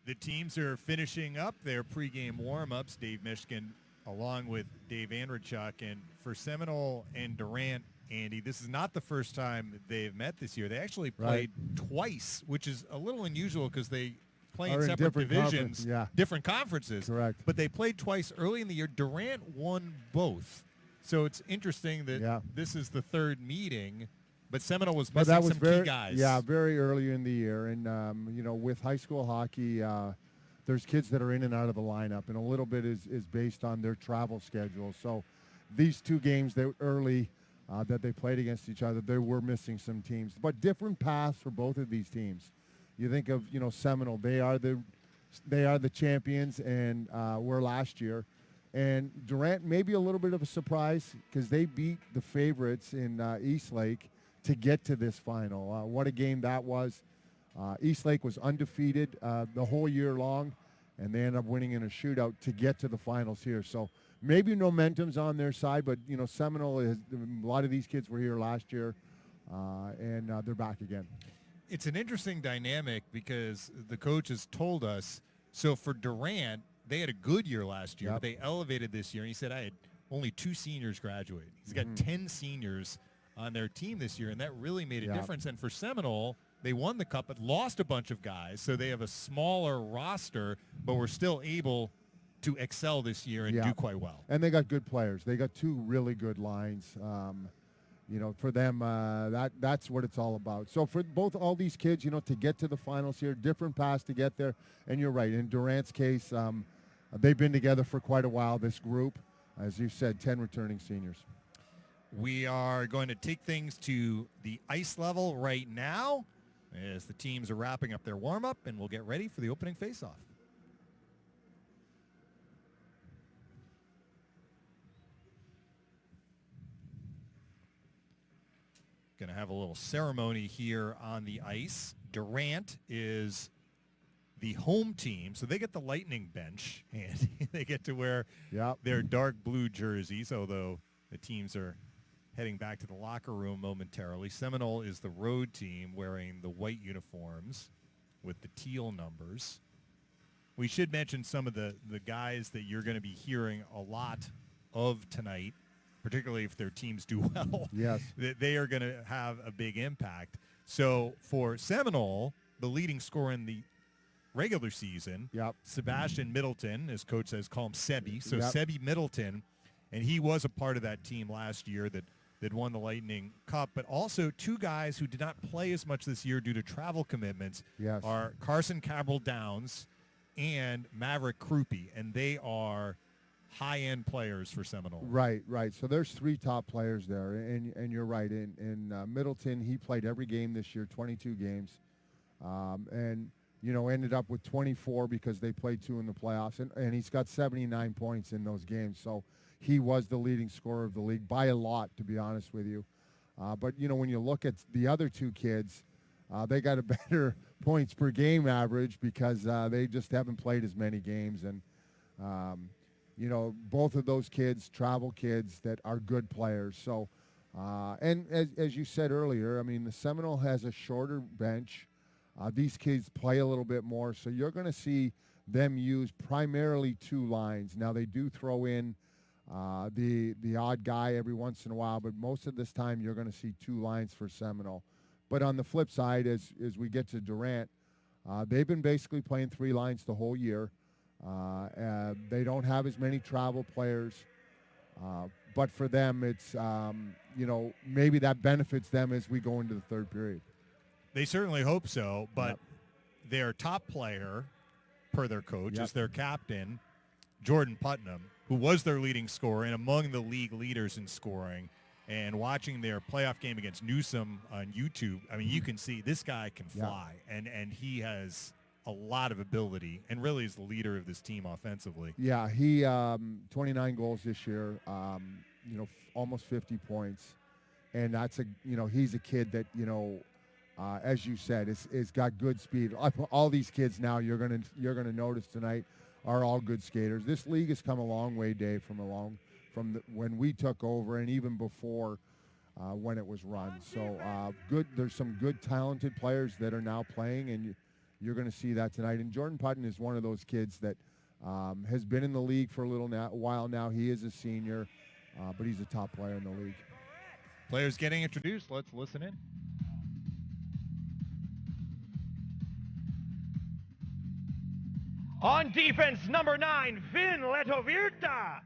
The teams are finishing up their pregame warm-ups. Dave Mishkin along with Dave Andreychuk. And for Seminole and Durant, Andy, this is not the first time they've met this year. They actually played twice, which is a little unusual because they play in separate divisions, different conferences. Correct. But they played twice early in the year. Durant won both. So it's interesting that this is the third meeting. But Seminole was missing some key guys. Yeah, very early in the year. And, with high school hockey, there's kids that are in and out of the lineup, and a little bit is based on their travel schedule. So these two games that early that they played against each other, they were missing some teams. But different paths for both of these teams. You think of, Seminole, they are the champions and were last year. And Durant maybe a little bit of a surprise because they beat the favorites in Eastlake to get to this final. What a game that was. Eastlake was undefeated the whole year long, and they ended up winning in a shootout to get to the finals here. So maybe momentum's on their side, but, Seminole, a lot of these kids were here last year, and they're back again. It's an interesting dynamic because the coaches told us, so for Durant, they had a good year last year, but they elevated this year. And he said, I had only 2 seniors graduate. He's got 10 seniors on their team this year, and that really made a difference. And for Seminole, they won the cup but lost a bunch of guys, so they have a smaller roster, but were still able to excel this year and do quite well. And they got good players. They got 2 really good lines. For them, that's what it's all about. So for all these kids, to get to the finals here, different paths to get there. And you're right. In Durant's case, they've been together for quite a while, this group. As you said, 10 returning seniors. We are going to take things to the ice level right now as the teams are wrapping up their warm-up, and we'll get ready for the opening face-off. Going to have a little ceremony here on the ice. Durant is the home team, so they get the Lightning bench, and they get to wear their dark blue jerseys, although the teams are heading back to the locker room momentarily. Seminole is the road team wearing the white uniforms with the teal numbers. We should mention some of the guys that you're going to be hearing a lot of tonight, particularly if their teams do well. Yes. They are going to have a big impact. So for Seminole, the leading scorer in the regular season, Sebastian Middleton, as coach says, call him Sebi. So Sebi Middleton, and he was a part of that team last year that won the Lightning Cup, but also 2 guys who did not play as much this year due to travel commitments are Carson Cabral-Downs and Maverick Krupe, and they are high-end players for Seminole. Right. So there's 3 top players there, and you're right. In Middleton, he played every game this year, 22 games, and ended up with 24 because they played 2 in the playoffs, and he's got 79 points in those games. So he was the leading scorer of the league by a lot, to be honest with you. But, when you look at the other 2 kids, they got a better points per game average because they just haven't played as many games. And, both of those kids, travel kids that are good players. So, and as you said earlier, I mean, the Seminole has a shorter bench. These kids play a little bit more. So you're going to see them use primarily 2 lines. Now, they do throw in the odd guy every once in a while, but most of this time you're going to see 2 lines for Seminole. But on the flip side, as we get to Durant, they've been basically playing 3 lines the whole year. They don't have as many travel players, but for them, it's maybe that benefits them as we go into the third period. They certainly hope so, but their top player, per their coach, is their captain, Jordan Putnam, who was their leading scorer and among the league leaders in scoring. And watching their playoff game against Newsom on YouTube, I mean, you can see this guy can fly, and he has a lot of ability and really is the leader of this team offensively. Yeah, he 29 goals this year, almost 50 points. And that's he's a kid that, as you said, is got good speed. All these kids now you're gonna notice tonight are all good skaters. This league has come a long way, Dave, from when we took over and even before when it was run. So good. There's some good talented players that are now playing, and you're going to see that tonight. And Jordan Putton is one of those kids that has been in the league for a while now. He is a senior, but he's a top player in the league. Players getting introduced. Let's listen in. On defense, number 9, Finn Letovirta.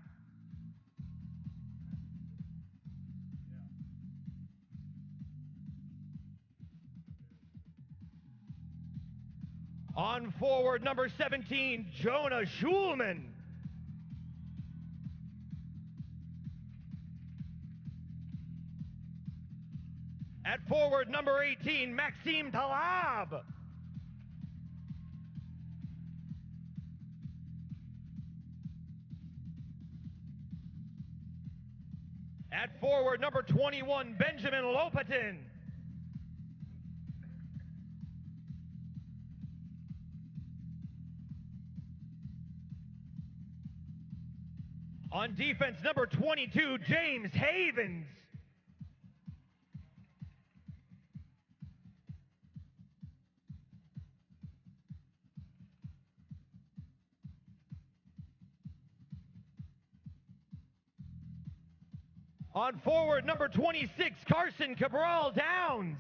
On forward, number 17, Jonah Schulman. At forward, number 18, Maxime Talab. At forward, number 21, Benjamin Lopatin. On defense, number 22, James Havens. On forward, number 26, Carson Cabral Downs.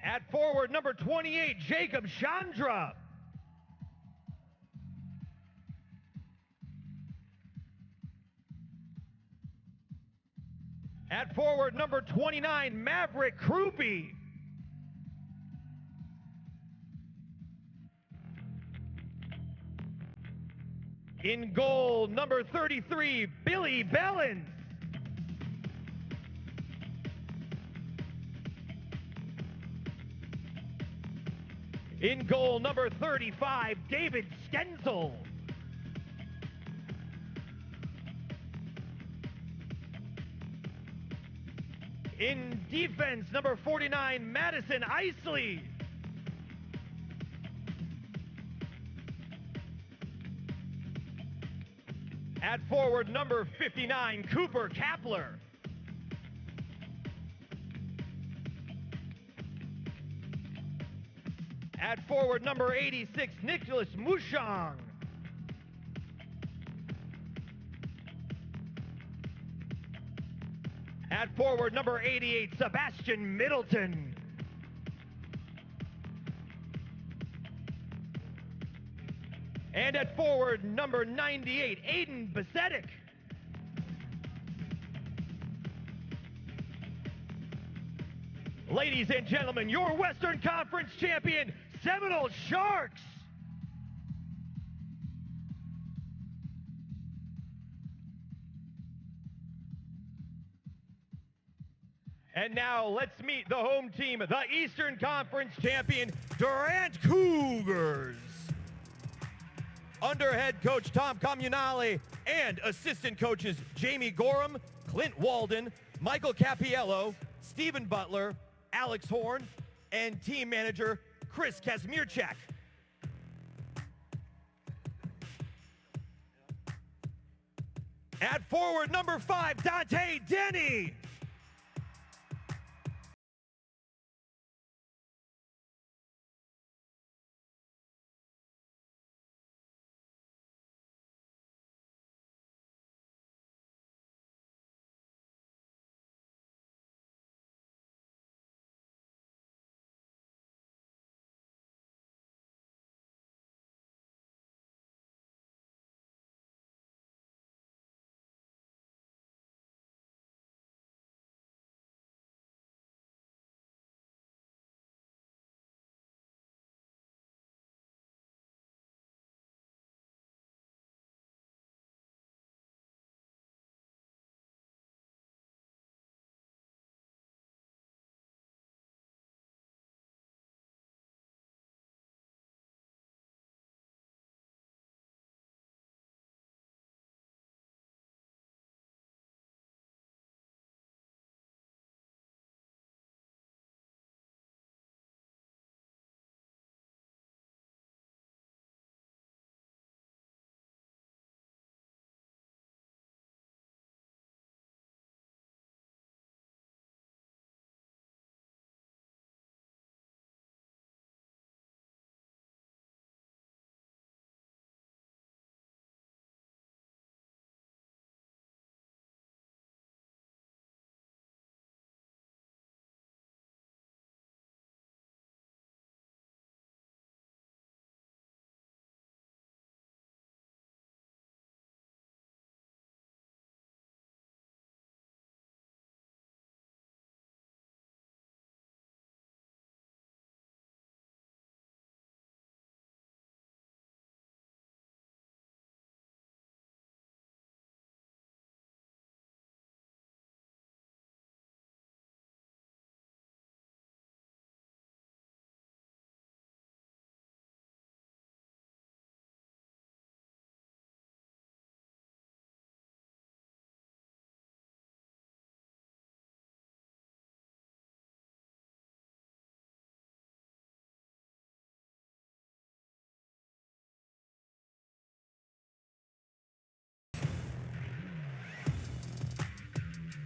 At forward, number 28, Jacob Chandra. At forward, number 29, Maverick Krupe. In goal, number 33, Billy Bellin. In goal, number 35, David Stenzel. In defense, number 49, Madison Isley. At forward, number 59, Cooper Kapler. At forward, number 86, Nicholas Mouchong. At forward, number 88, Sebastian Middleton. And at forward, number 98, Aidan Besedic. Ladies and gentlemen, your Western Conference champion, Seminole Sharks. And now let's meet the home team, the Eastern Conference champion, Durant Cougars. Under head coach Tom Comunale and assistant coaches Jamie Gorham, Clint Walden, Michael Capiello, Stephen Butler, Alex Horn, and team manager Chris Kazmierczak. At forward, number 5, Dante Denny.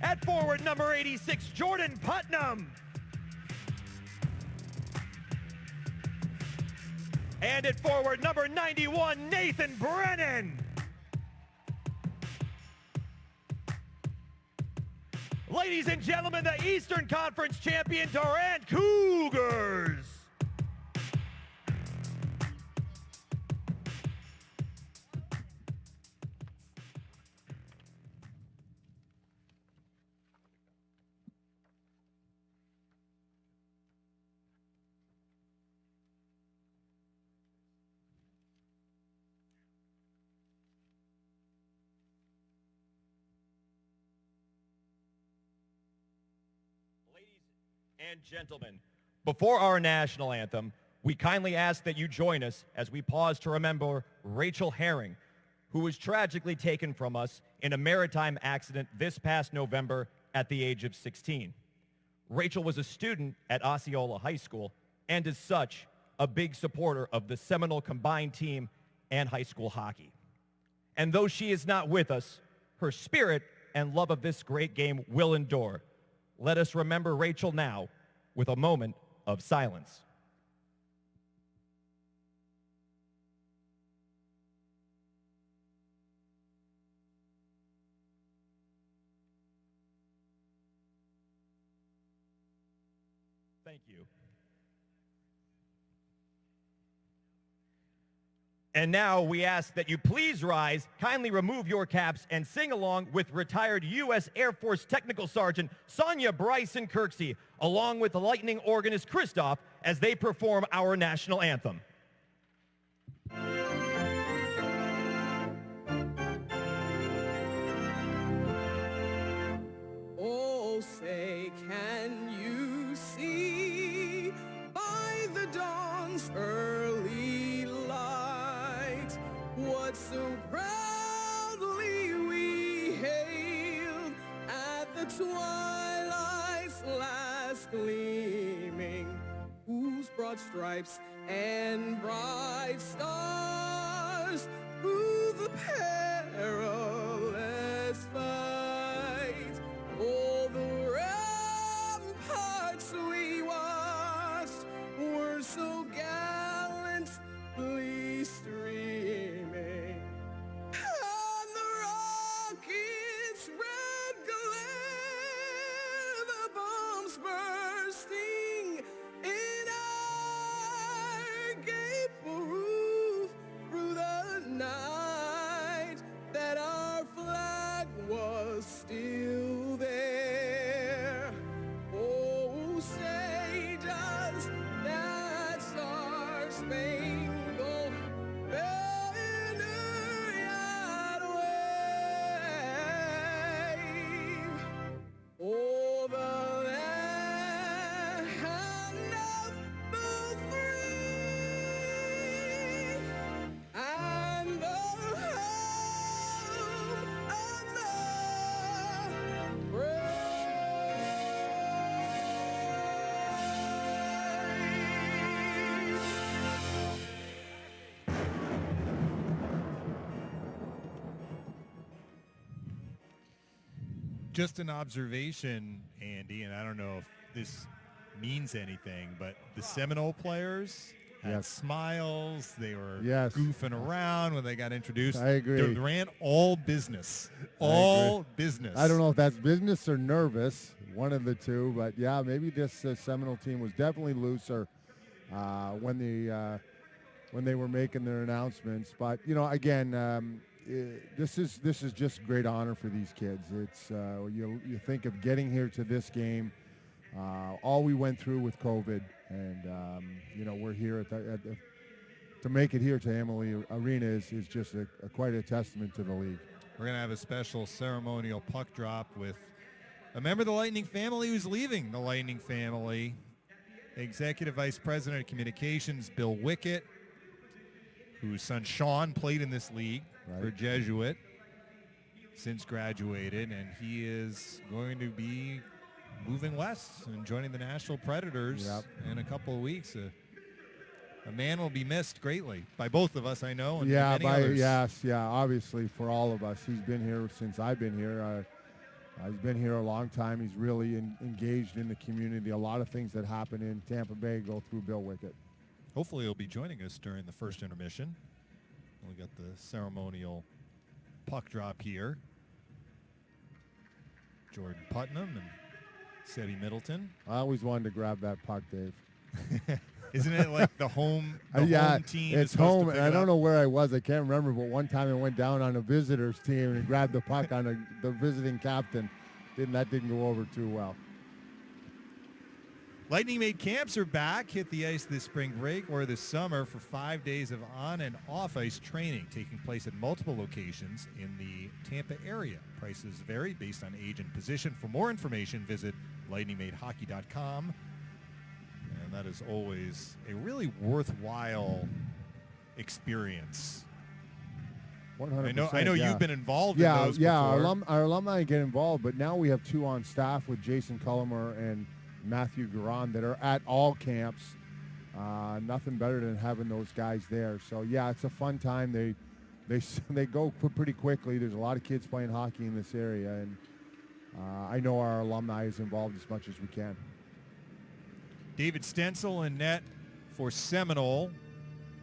At forward, number 86, Jordan Putnam. And at forward, number 91, Nathan Brennan. Ladies and gentlemen, the Eastern Conference champion Durant Cougars. And gentlemen, before our national anthem, we kindly ask that you join us as we pause to remember Rachel Herring, who was tragically taken from us in a maritime accident this past November at the age of 16. Rachel was a student at Osceola High School and as such, a big supporter of the Seminole combined team and high school hockey. And though she is not with us, her spirit and love of this great game will endure. Let us remember Rachel now with a moment of silence. Thank you. And now we ask that you please rise, kindly remove your caps, and sing along with retired U.S. Air Force Technical Sergeant Sonia Bryson Kirksey, along with the Lightning organist Christoph, as they perform our national anthem. Oh, say, can you see by the dawn's early light what so proudly we hailed at the twilight's last gleaming, whose broad stripes and bright stars through the perilous fight, all the ramparts we watched were so gallantly streaming, and the rockets' red glare, the bombs bursting in our gable roof through the night, that our flag was still there. Oh, say does that star-spangled banner yet wave o'er the land of the free and the home of the brave? Just an observation, Andy, and I don't know if this means anything, but the Seminole players had Yes. smiles. They were Yes. goofing around when they got introduced. I agree. Durant, all business. I All business. I don't know if that's business or nervous, one of the two, but yeah, maybe this Seminole team was definitely looser when they were making their announcements. But you know, again, this is just great honor for these kids. It's you think of getting here to this game, all we went through with COVID, and you know, we're here to make it here to Amalie Arena is just quite a testament to the league. We're going to have a special ceremonial puck drop with a member of the Lightning family who's leaving the Lightning family. Executive Vice President of Communications, Bill Wickett, whose son Sean played in this league for Jesuit, since graduated, and he is going to be moving west and joining the Nashville Predators in a couple of weeks. A man will be missed greatly by both of us, I know, and many others. Obviously for all of us. He's been here since I've been here. He's been here a long time. He's really engaged in the community. A lot of things that happen in Tampa Bay go through Bill Wickett. Hopefully he'll be joining us during the first intermission. We got the ceremonial puck drop here. Jordan Putnam and Sebi Middleton. I always wanted to grab that puck, Dave. Isn't it like the home, home team? It's home, and I don't know where I was. I can't remember, but one time I went down on a visitors team and grabbed the puck on the visiting captain. That didn't go over too well. Lightning Made camps are back. Hit the ice this spring break or this summer for 5 days of on and off ice training taking place at multiple locations in the Tampa area. Prices vary based on age and position. For more information, visit lightningmadehockey.com. And that is always a really worthwhile experience. 100%. I know you've been involved in those before. Our alumni get involved, but now we have 2 on staff with Jason Cullimer and Matthew Garon that are at all camps. Nothing better than having those guys there. So yeah, it's a fun time. They go pretty quickly. There's a lot of kids playing hockey in this area, and I know our alumni is involved as much as we can. David Stencil in net for Seminole.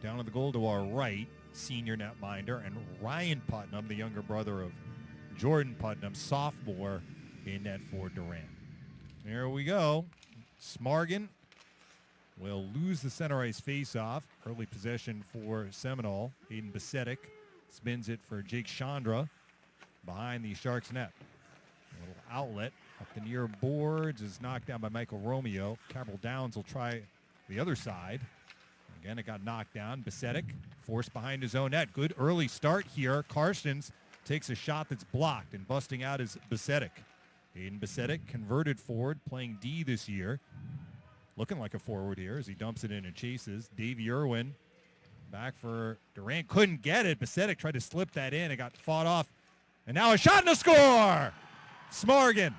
Down at the goal to our right, senior netminder, and Ryan Putnam, the younger brother of Jordan Putnam, sophomore, in net for Durant. There we go. Smargan will lose the center ice faceoff. Early possession for Seminole. Aidan Besedic spins it for Jake Chandra behind the Sharks net. A little outlet up the near boards is knocked down by Michael Romeo. Cabral Downs will try the other side. Again, it got knocked down. Besedic forced behind his own net. Good early start here. Karstens takes a shot that's blocked, and busting out is Besedic. Aidan Besedic converted forward, playing D this year. Looking like a forward here as he dumps it in and chases. Davey Irwin back for Durant. Couldn't get it. Besedic tried to slip that in. It got fought off. And now a shot and a score! Smargan.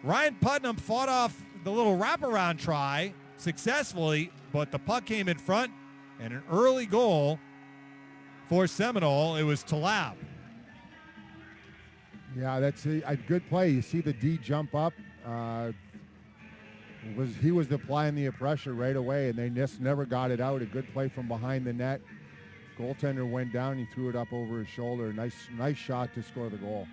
Ryan Putnam fought off the little wraparound try successfully, but the puck came in front, and an early goal for Seminole. It was Talab. Yeah, that's a good play. You see the D jump up. He was applying the pressure right away, and they just never got it out. A good play from behind the net. Goaltender went down. He threw it up over his shoulder. Nice shot to score the goal.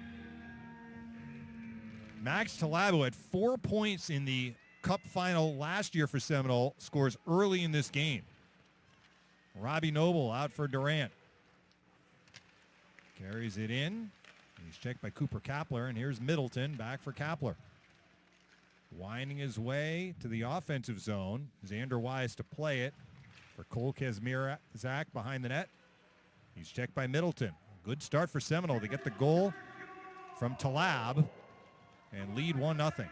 Max Talabo had 4 points in the Cup final last year for Seminole, scores early in this game. Robbie Noble out for Durant. Carries it in. He's checked by Cooper Kapler, and here's Middleton back for Kapler. Winding his way to the offensive zone. Xander Wise to play it for Cole Kazmierzak behind the net. He's checked by Middleton. Good start for Seminole to get the goal from Talab and lead 1-0.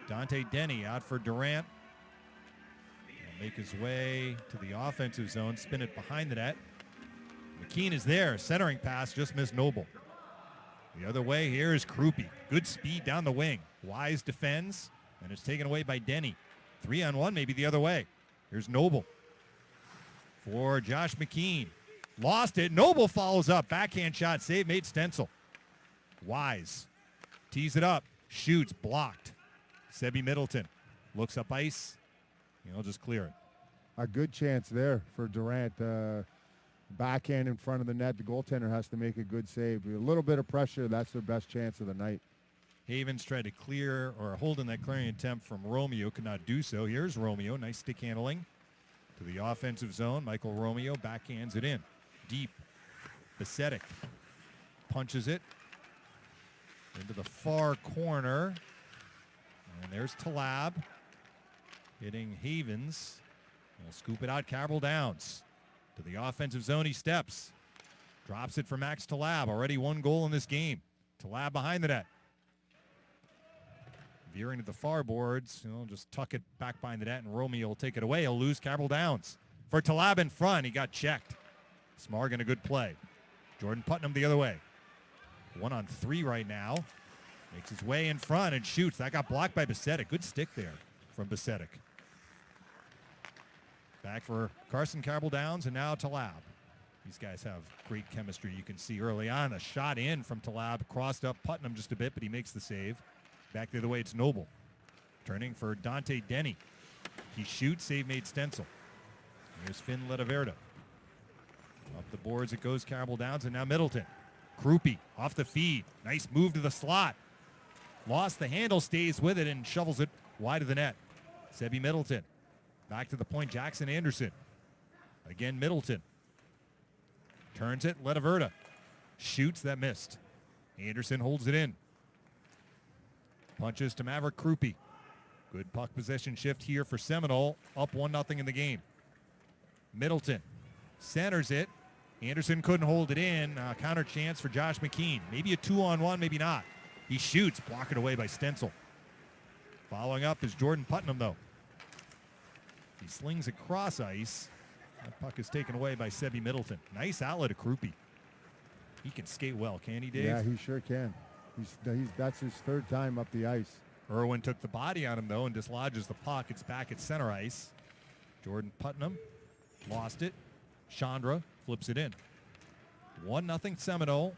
Dante Denny out for Durant. He'll make his way to the offensive zone, spin it behind the net. McKean is there. Centering pass just missed Noble. The other way here is Krupe. Good speed down the wing. Wise defends, and it's taken away by Denny. 3-on-1, maybe the other way. Here's Noble for Josh McKean. Lost it. Noble follows up. Backhand shot. Save made Stencil. Wise tees it up. Shoots. Blocked. Sebi Middleton looks up ice. He'll just clear it. A good chance there for Durant. Backhand in front of the net. The goaltender has to make a good save. A little bit of pressure. That's their best chance of the night. Havens tried to clear or hold in that clearing attempt from Romeo. Could not do so. Here's Romeo. Nice stick handling to the offensive zone. Michael Romeo backhands it in. Deep. Besedic punches it into the far corner. And there's Talab hitting Havens. He'll scoop it out. Cabral Downs to the offensive zone. He steps. Drops it for Max Talab. Already 1 goal in this game. Talab behind the net. Veering to the far boards. Just tuck it back behind the net, and Romeo will take it away. He'll lose Cabral Downs. For Talab in front, he got checked. Smargan a good play. Jordan Putnam the other way. 1-on-3 right now. Makes his way in front and shoots. That got blocked by Besedic. Good stick there from Besedic. Back for Carson Cabral Downs, and now Talab. These guys have great chemistry. You can see early on a shot in from Talab, crossed up Putnam just a bit, but he makes the save. Back the other way, it's Noble. Turning for Dante Denny. He shoots, save made Stencil. Here's Finn Letaverda. Up the boards it goes, Carroll Downs, and now Middleton. Krupe off the feed. Nice move to the slot. Lost the handle, stays with it, and shovels it wide of the net. Sebi Middleton. Back to the point, Jackson Anderson. Again, Middleton. Turns it, Letaverda. Shoots, that missed. Anderson holds it in. Punches to Maverick Krupe. Good puck possession shift here for Seminole. Up 1-0 in the game. Middleton centers it. Anderson couldn't hold it in. Counter chance for Josh McKean. Maybe a 2-on-1, maybe not. He shoots, blocked away by Stencil. Following up is Jordan Putnam, though. He slings across ice. That puck is taken away by Sebi Middleton. Nice outlet to Krupe. He can skate well, can he, Dave? Yeah, he sure can. That's his third time up the ice. Irwin took the body on him, though, and dislodges the puck. It's back at center ice. Jordan Putnam lost it. Chandra flips it in. 1-0 Seminole.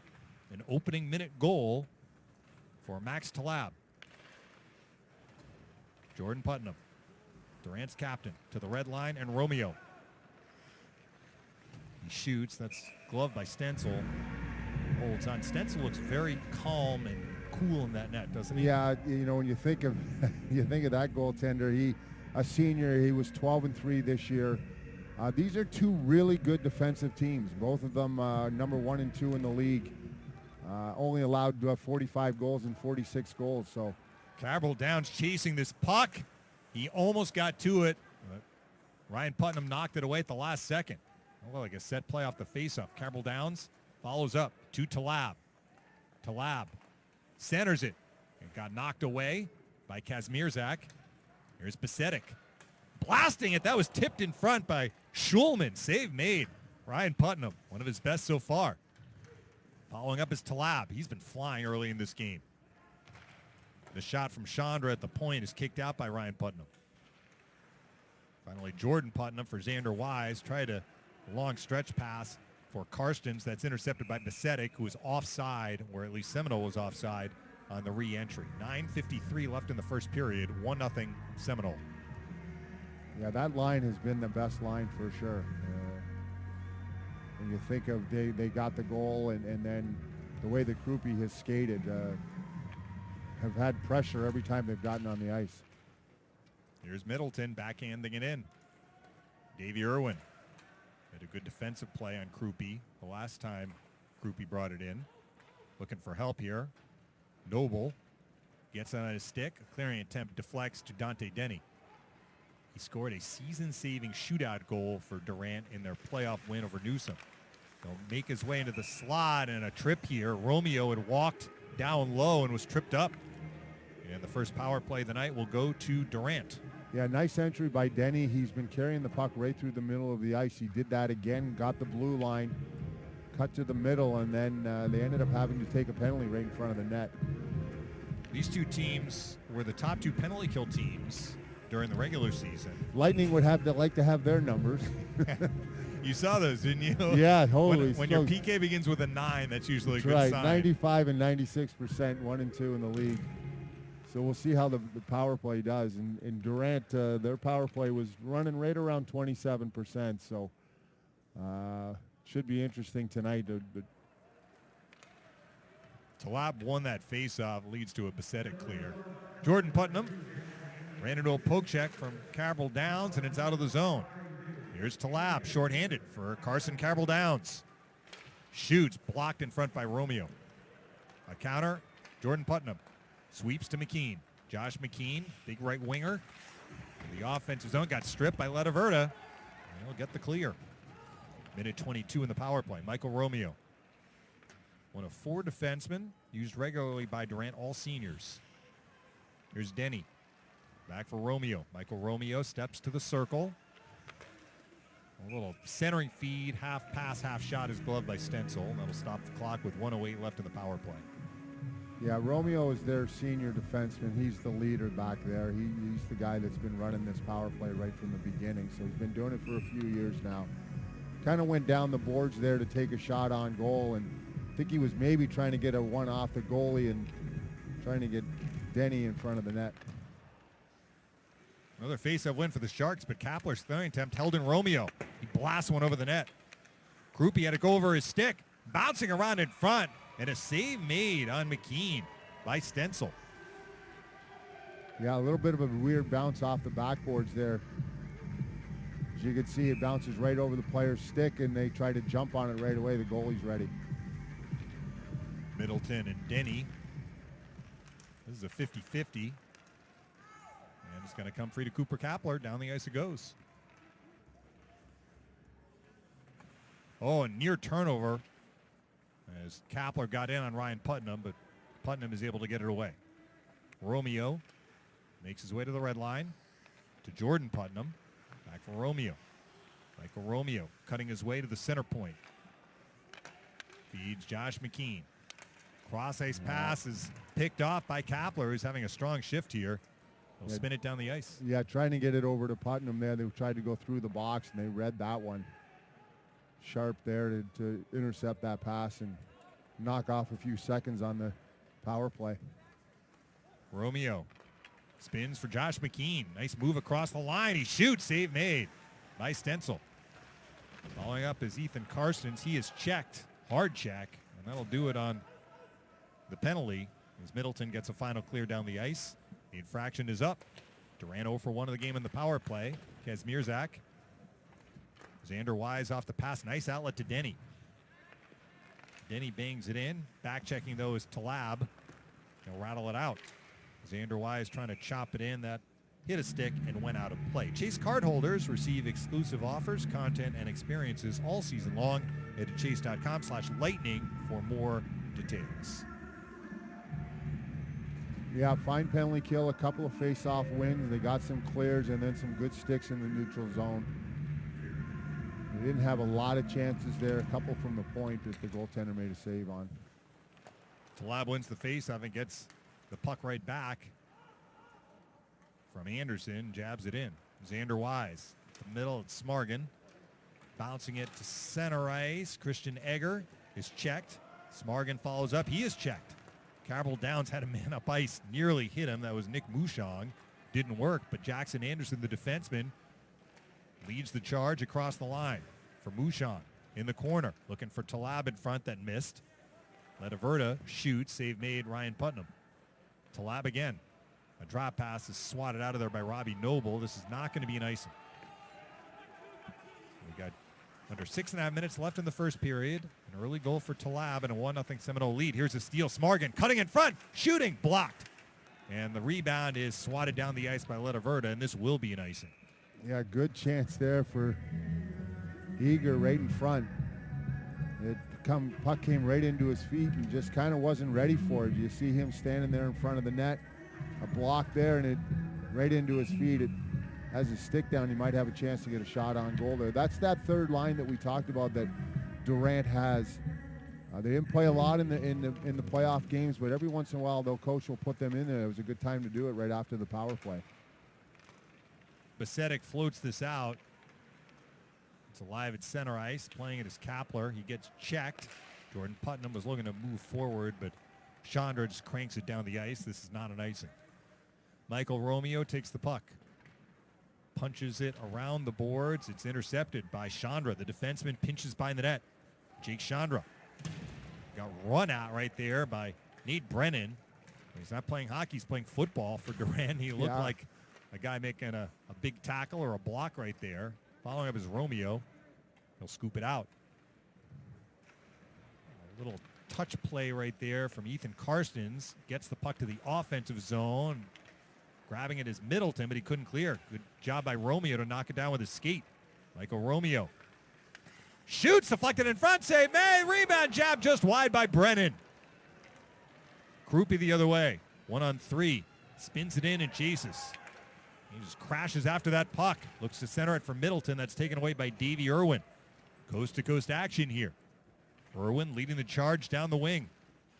An opening minute goal for Max Talab. Jordan Putnam, Durant's captain, to the red line, and Romeo. He shoots. That's gloved by Stencil. Holds on. Stencil looks very calm and cool in that net, doesn't he? Yeah, when you think of that goaltender, a senior. He was 12-3 this year. These are two really good defensive teams. Both of them number 1 and 2 in the league. Only allowed 45 goals and 46 goals. So Carroll Downs chasing this puck. He almost got to it. But Ryan Putnam knocked it away at the last second. Well, like a set play off the faceoff. Carroll Downs follows up to Talab. Talab centers it. It got knocked away by Kazmierzak. Here's Besedic. Blasting it. That was tipped in front by Schulman. Save made. Ryan Putnam, one of his best so far. Following up is Talab. He's been flying early in this game. The shot from Chandra at the point is kicked out by Ryan Putnam. Finally, Jordan Putnam for Xander Wise. Tried a long stretch pass for Karstens. That's intercepted by Besedic, who is offside, or at least Seminole was offside on the re-entry. 9:53 left in the first period. 1-0 Seminole. Yeah, that line has been the best line for sure. When you think of they got the goal and then the way that Krupe has skated, have had pressure every time they've gotten on the ice. Here's Middleton backhanding it in. Davey Irwin had a good defensive play on Krupe the last time Krupe brought it in. Looking for help here. Noble gets it on his stick. A clearing attempt deflects to Dante Denny. He scored a season-saving shootout goal for Durant in their playoff win over Newsom. He'll make his way into the slot, and a trip here. Romeo had walked down low and was tripped up. And the first power play of the night will go to Durant. Yeah, nice entry by Denny. He's been carrying the puck right through the middle of the ice. He did that again, got the blue line, cut to the middle, and then they ended up having to take a penalty right in front of the net. These two teams were the top two penalty kill teams during the regular season. Lightning would like to have their numbers. You saw those, didn't you? Yeah, totally. When your PK begins with a 9, that's usually a good right, sign. 95 and 96%, 1 and 2 in the league. So we'll see how the power play does. And Durant, their power play was running right around 27%. So should be interesting tonight. Talab won that face-off, leads to a Besedic clear. Jordan Putnam ran into a poke check from Carroll Downs, and it's out of the zone. Here's Talab, shorthanded for Carson Carroll Downs. Shoots, blocked in front by Romeo. A counter, Jordan Putnam. Sweeps to McKean. Josh McKean, big right winger. The offensive zone got stripped by Letaverda. He'll get the clear. Minute 22 in the power play. Michael Romeo. One of 4 defensemen used regularly by Durant, all seniors. Here's Denny. Back for Romeo. Michael Romeo steps to the circle. A little centering feed, half pass, half shot is gloved by Stencil. That'll stop the clock with 1:08 left in the power play. Yeah, Romeo is their senior defenseman. He's the leader back there. He's the guy that's been running this power play right from the beginning. So he's been doing it for a few years now. kind of went down the boards there to take a shot on goal, and I think he was maybe trying to get a one off the goalie and trying to get Denny in front of the net. Another face-off win for the Sharks, but Kapler's throwing attempt held in Romeo. He blasts one over the net. Groupie had to go over his stick, bouncing around in front, and a save made on McKean by Stencil. Yeah, a little bit of a weird bounce off the backboards there. As you can see, it bounces right over the player's stick, and they try to jump on it right away. The goalie's ready. Middleton and Denny. This is a 50-50. And it's going to come free to Cooper Kapler. Down the ice it goes. Oh, a near turnover as Kapler got in on Ryan Putnam, but Putnam is able to get it away. Romeo makes his way to the red line to Jordan Putnam. Back for Romeo. Michael Romeo cutting his way to the center point. Feeds Josh McKean. Cross-ice pass is picked off by Kapler, who's having a strong shift here. He'll spin it down the ice. Yeah, trying to get it over to Putnam there. They tried to go through the box, and they read that one. Sharp there to intercept that pass and knock off a few seconds on the power play. Romeo spins for Josh McKean. Nice move across the line. He shoots. Save made by Stencil. Following up is Ethan Karstens. He is checked. Hard check. And that'll do it on the penalty as Middleton gets a final clear down the ice. The infraction is up. Durant 0 for 1 of the game in the power play. Kazmierzak. Xander Wise off the pass. Nice outlet to Denny. Denny bangs it in. Back checking, though, is Talab. He'll rattle it out. Xander Wise trying to chop it in. That hit a stick and went out of play. Chase card holders receive exclusive offers, content, and experiences all season long. Head to chase.com/lightning for more details. Yeah, fine penalty kill, a couple of face-off wins. They got some clears and then some good sticks in the neutral zone. They didn't have a lot of chances there. A couple from the point that the goaltender made a save on. Talab wins the face-off and gets the puck right back from Anderson. Jabs it in. Xander Wise. The middle, it's Smargan. Bouncing it to center ice. Christian Egger is checked. Smargan follows up. He is checked. Carroll Downs had a man up ice. Nearly hit him. That was Nick Mouchong. Didn't work, but Jackson Anderson, the defenseman, leads the charge across the line for Mouchong in the corner. Looking for Talab in front that missed. Letaverta shoots. Save made Ryan Putnam. Talab again. A drop pass is swatted out of there by Robbie Noble. This is not going to be an icing. We got under 6.5 minutes left in the first period. An early goal for Talab and a 1-0 Seminole lead. Here's a steal. Smargan cutting in front. Shooting. Blocked. And the rebound is swatted down the ice by Letaverta, and this will be an icing. Yeah, good chance there for Eager right in front. Puck came right into his feet and just kind of wasn't ready for it. You see him standing there in front of the net. A block there, and it right into his feet. It has his stick down. He might have a chance to get a shot on goal there. That's that third line that we talked about that Durant has. They didn't play a lot in the playoff games, but every once in a while, their coach will put them in there. It was a good time to do it right after the power play. Besedic floats this out. It's alive at center ice. Playing it as Kapler. He gets checked. Jordan Putnam was looking to move forward, but Chandra just cranks it down the ice. This is not an icing. Michael Romeo takes the puck. Punches it around the boards. It's intercepted by Chandra. The defenseman pinches by the net. Jake Chandra got run out right there by Nate Brennan. He's not playing hockey. He's playing football for Durant. He looked like a guy making a big tackle or a block right there. Following up is Romeo. He'll scoop it out. A little touch play right there from Ethan Karstens. Gets the puck to the offensive zone. Grabbing it is Middleton, but he couldn't clear. Good job by Romeo to knock it down with his skate. Michael Romeo shoots, deflected in front, save made, rebound, jab just wide by Brennan. Groupie the other way, 1-on-3, spins it in and chases. He just crashes after that puck. Looks to center it for Middleton. That's taken away by Davey Irwin. Coast-to-coast action here. Irwin leading the charge down the wing.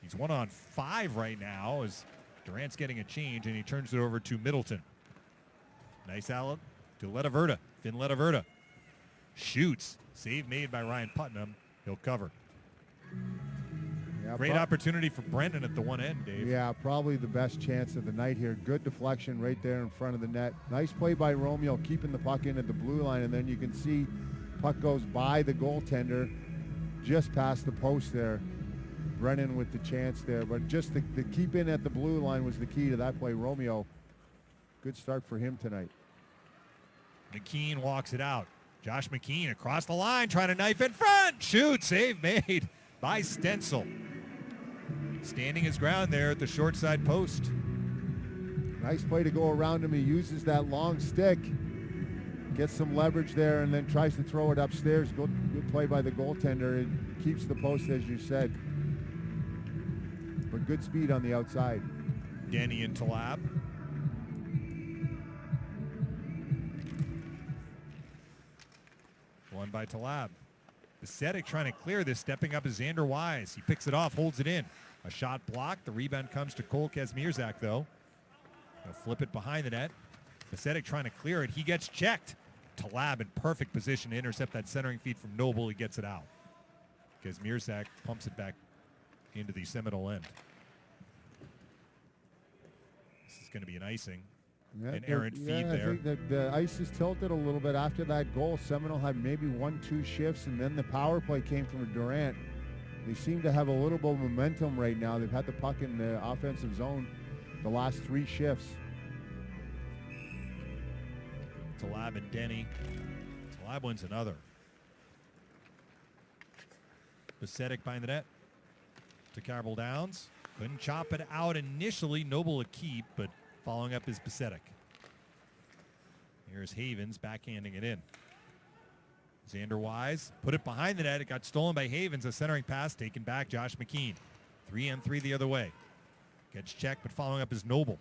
He's 1-on-5 right now as Durant's getting a change, and he turns it over to Middleton. Nice outlet to Letaverta. Finn Letaverta. shoots. Save made by Ryan Putnam. He'll cover. Yeah, Great opportunity for Brennan at the one end, Dave. Yeah, probably the best chance of the night here. Good deflection right there in front of the net. Nice play by Romeo, keeping the puck in at the blue line, and then you can see puck goes by the goaltender, just past the post there. Brennan with the chance there, but just the keep in at the blue line was the key to that play. Romeo, good start for him tonight. McKean walks it out. Josh McKean across the line, trying to knife in front. Shoot, save made by Stencil. Standing his ground there at the short side post. Nice play to go around him. He uses that long stick, gets some leverage there, and then tries to throw it upstairs. Good play by the goaltender. It keeps the post, as you said. But good speed on the outside. Denny and Talab. One by Talab. Besedic trying to clear this, stepping up is Xander Wise. He picks it off, holds it in. A shot blocked. The rebound comes to Cole Kazmierzak, though. He'll flip it behind the net. Besedic trying to clear it. He gets checked. Talab in perfect position to intercept that centering feed from Noble. He gets it out. Kazmierzak pumps it back into the Seminole end. This is going to be an icing. Yeah, an errant feed there. I think that the ice is tilted a little bit after that goal. Seminole had maybe 1-2 shifts, and then the power play came from Durant. They seem to have a little bit of momentum right now. They've had the puck in the offensive zone the last 3 shifts. Talab and Denny. Talab wins another. Besedic behind the net to Carmel Downs. Couldn't chop it out initially. Noble a keep, but following up is Besedic. Here's Havens backhanding it in. Xander Wise put it behind the net. It got stolen by Havens. A centering pass taken back. Josh McKean. 3-on-3 the other way. Gets checked, but following up is Noble.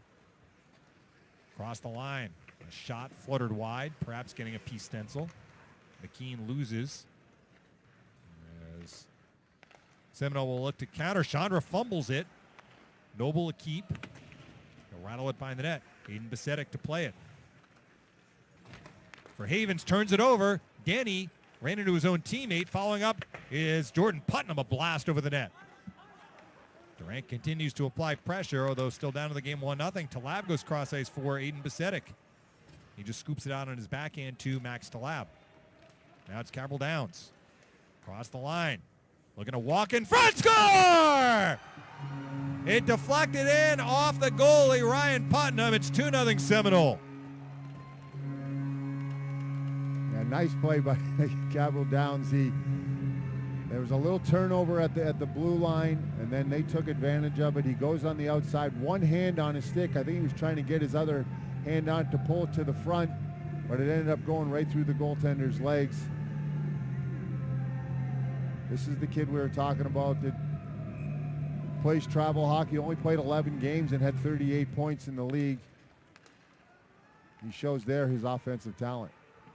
Across the line. A shot fluttered wide, perhaps getting a piece stencil. McKean loses. As Seminole will look to counter. Chandra fumbles it. Noble a keep. He'll rattle it behind the net. Aidan Besedic to play it. For Havens, turns it over. Denny ran into his own teammate. Following up is Jordan Putnam, a blast over the net. Durant continues to apply pressure, although still down to the game 1-0. Talab goes cross ice for Aidan Besedic. He just scoops it out on his backhand to Max Talab. Now it's Carmel Downs. Across the line. Looking to walk in front. Score! It deflected in off the goalie, Ryan Putnam. It's 2-0 Seminole. Yeah, nice play by Carmel Downs. There was a little turnover at the blue line, and then they took advantage of it. He goes on the outside, one hand on his stick. I think he was trying to get his other hand on to pull it to the front, but it ended up going right through the goaltender's legs. This is the kid we were talking about that plays travel hockey, only played 11 games and had 38 points in the league. He shows there his offensive talent.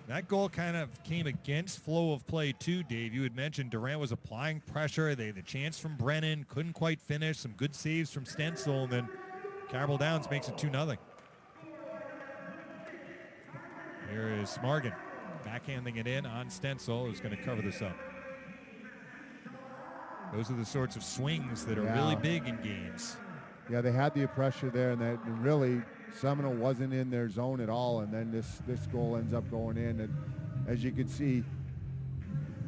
That goal kind of came against flow of play too, Dave. You had mentioned Durant was applying pressure. They had the chance from Brennan, couldn't quite finish. Some good saves from Stencil, and then Carmel Downs makes it 2-0. Here is Smargan backhanding it in on Stencil, who's going to cover this up. Those are the sorts of swings that are really big in games. Yeah, they had the pressure there, and really Seminole wasn't in their zone at all, and then this goal ends up going in. And as you can see,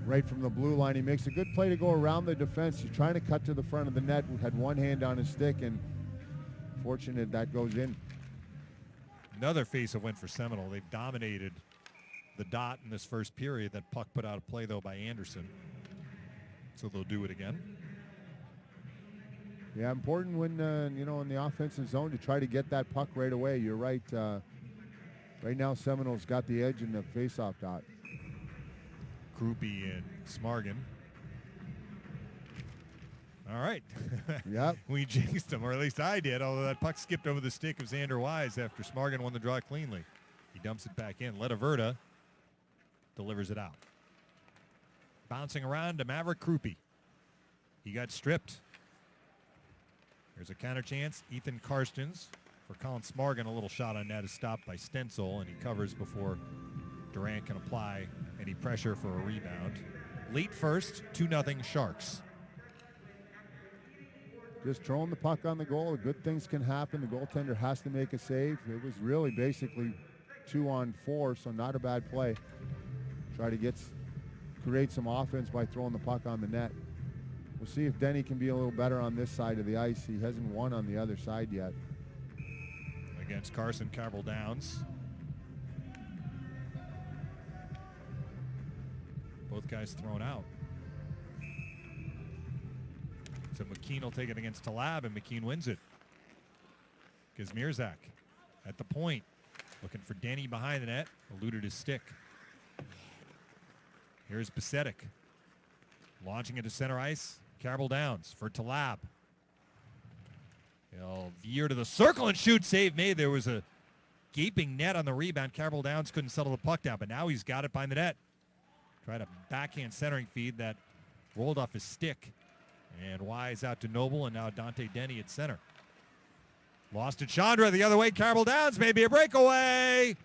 right from the blue line, he makes a good play to go around the defense. He's trying to cut to the front of the net, had one hand on his stick, and fortunate that goes in. Another face-off win for Seminole. They've dominated the dot in this first period. That puck put out of play, though, by Anderson. So they'll do it again. Yeah, important when, in the offensive zone to try to get that puck right away. You're right. Right now, Seminole's got the edge in the face-off dot. Krupe and Smargan. All right. Yep. We jinxed him, or at least I did, although that puck skipped over the stick of Xander Wise after Smargan won the draw cleanly. He dumps it back in. Letaverta delivers it out. Bouncing around to Maverick Krupe. He got stripped. There's a counter chance. Ethan Karstens for Colin Smargan. A little shot on net is stopped by Stencil, and he covers before Durant can apply an any pressure for a rebound. Late first, 2-0 Sharks. Just throwing the puck on the goal. Good things can happen. The goaltender has to make a save. It was really basically 2-on-4, so not a bad play. Try to create some offense by throwing the puck on the net. We'll see if Denny can be a little better on this side of the ice. He hasn't won on the other side yet. Against Carson Cabral Downs. Both guys thrown out. So McKean will take it against Talab, and McKean wins it. Kazmierzak at the point, looking for Denny behind the net, eluded his stick. Here's Besedic, launching into center ice. Cabral Downs for Talab. He'll veer to the circle and shoot. Save made. There was a gaping net on the rebound. Cabral Downs couldn't settle the puck down, but now he's got it behind the net. Tried a backhand centering feed that rolled off his stick. And Wise out to Noble, and now Dante Denny at center. Lost to Chandra the other way. Cabral Downs, maybe a breakaway.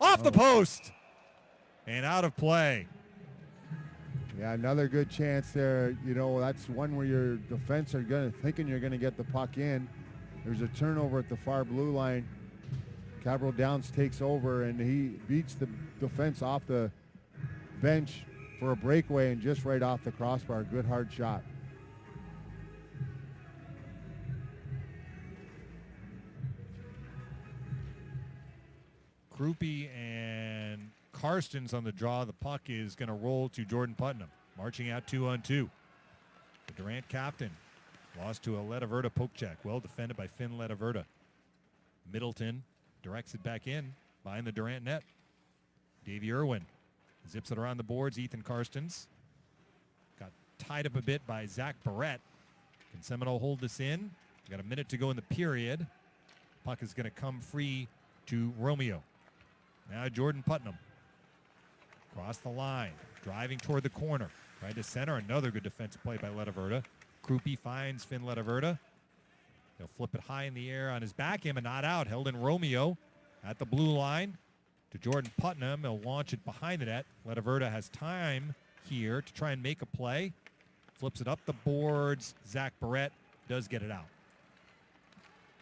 Off the post. And out of play. Yeah, another good chance there. You know, that's one where your defense are thinking you're going to get the puck in. There's a turnover at the far blue line. Cabral Downs takes over, and he beats the defense off the bench for a breakaway and just right off the crossbar. Good hard shot. Krupe and Karstens on the draw. The puck is going to roll to Jordan Putnam, marching out 2-on-2. The Durant captain lost to a Letaverta poke check. Well defended by Finn Letaverta. Middleton directs it back in behind the Durant net. Davey Irwin zips it around the boards. Ethan Karstens got tied up a bit by Zach Barrett. Can Seminole hold this in? Got a minute to go in the period. Puck is going to come free to Romeo. Now Jordan Putnam. Across the line, driving toward the corner. Right to center, another good defensive play by Letaverta. Krupe finds Finn Letaverta. He'll flip it high in the air on his backhand, and not out. Held in Romeo at the blue line to Jordan Putnam. He'll launch it behind the net. Letaverta has time here to try and make a play. Flips it up the boards. Zach Barrett does get it out.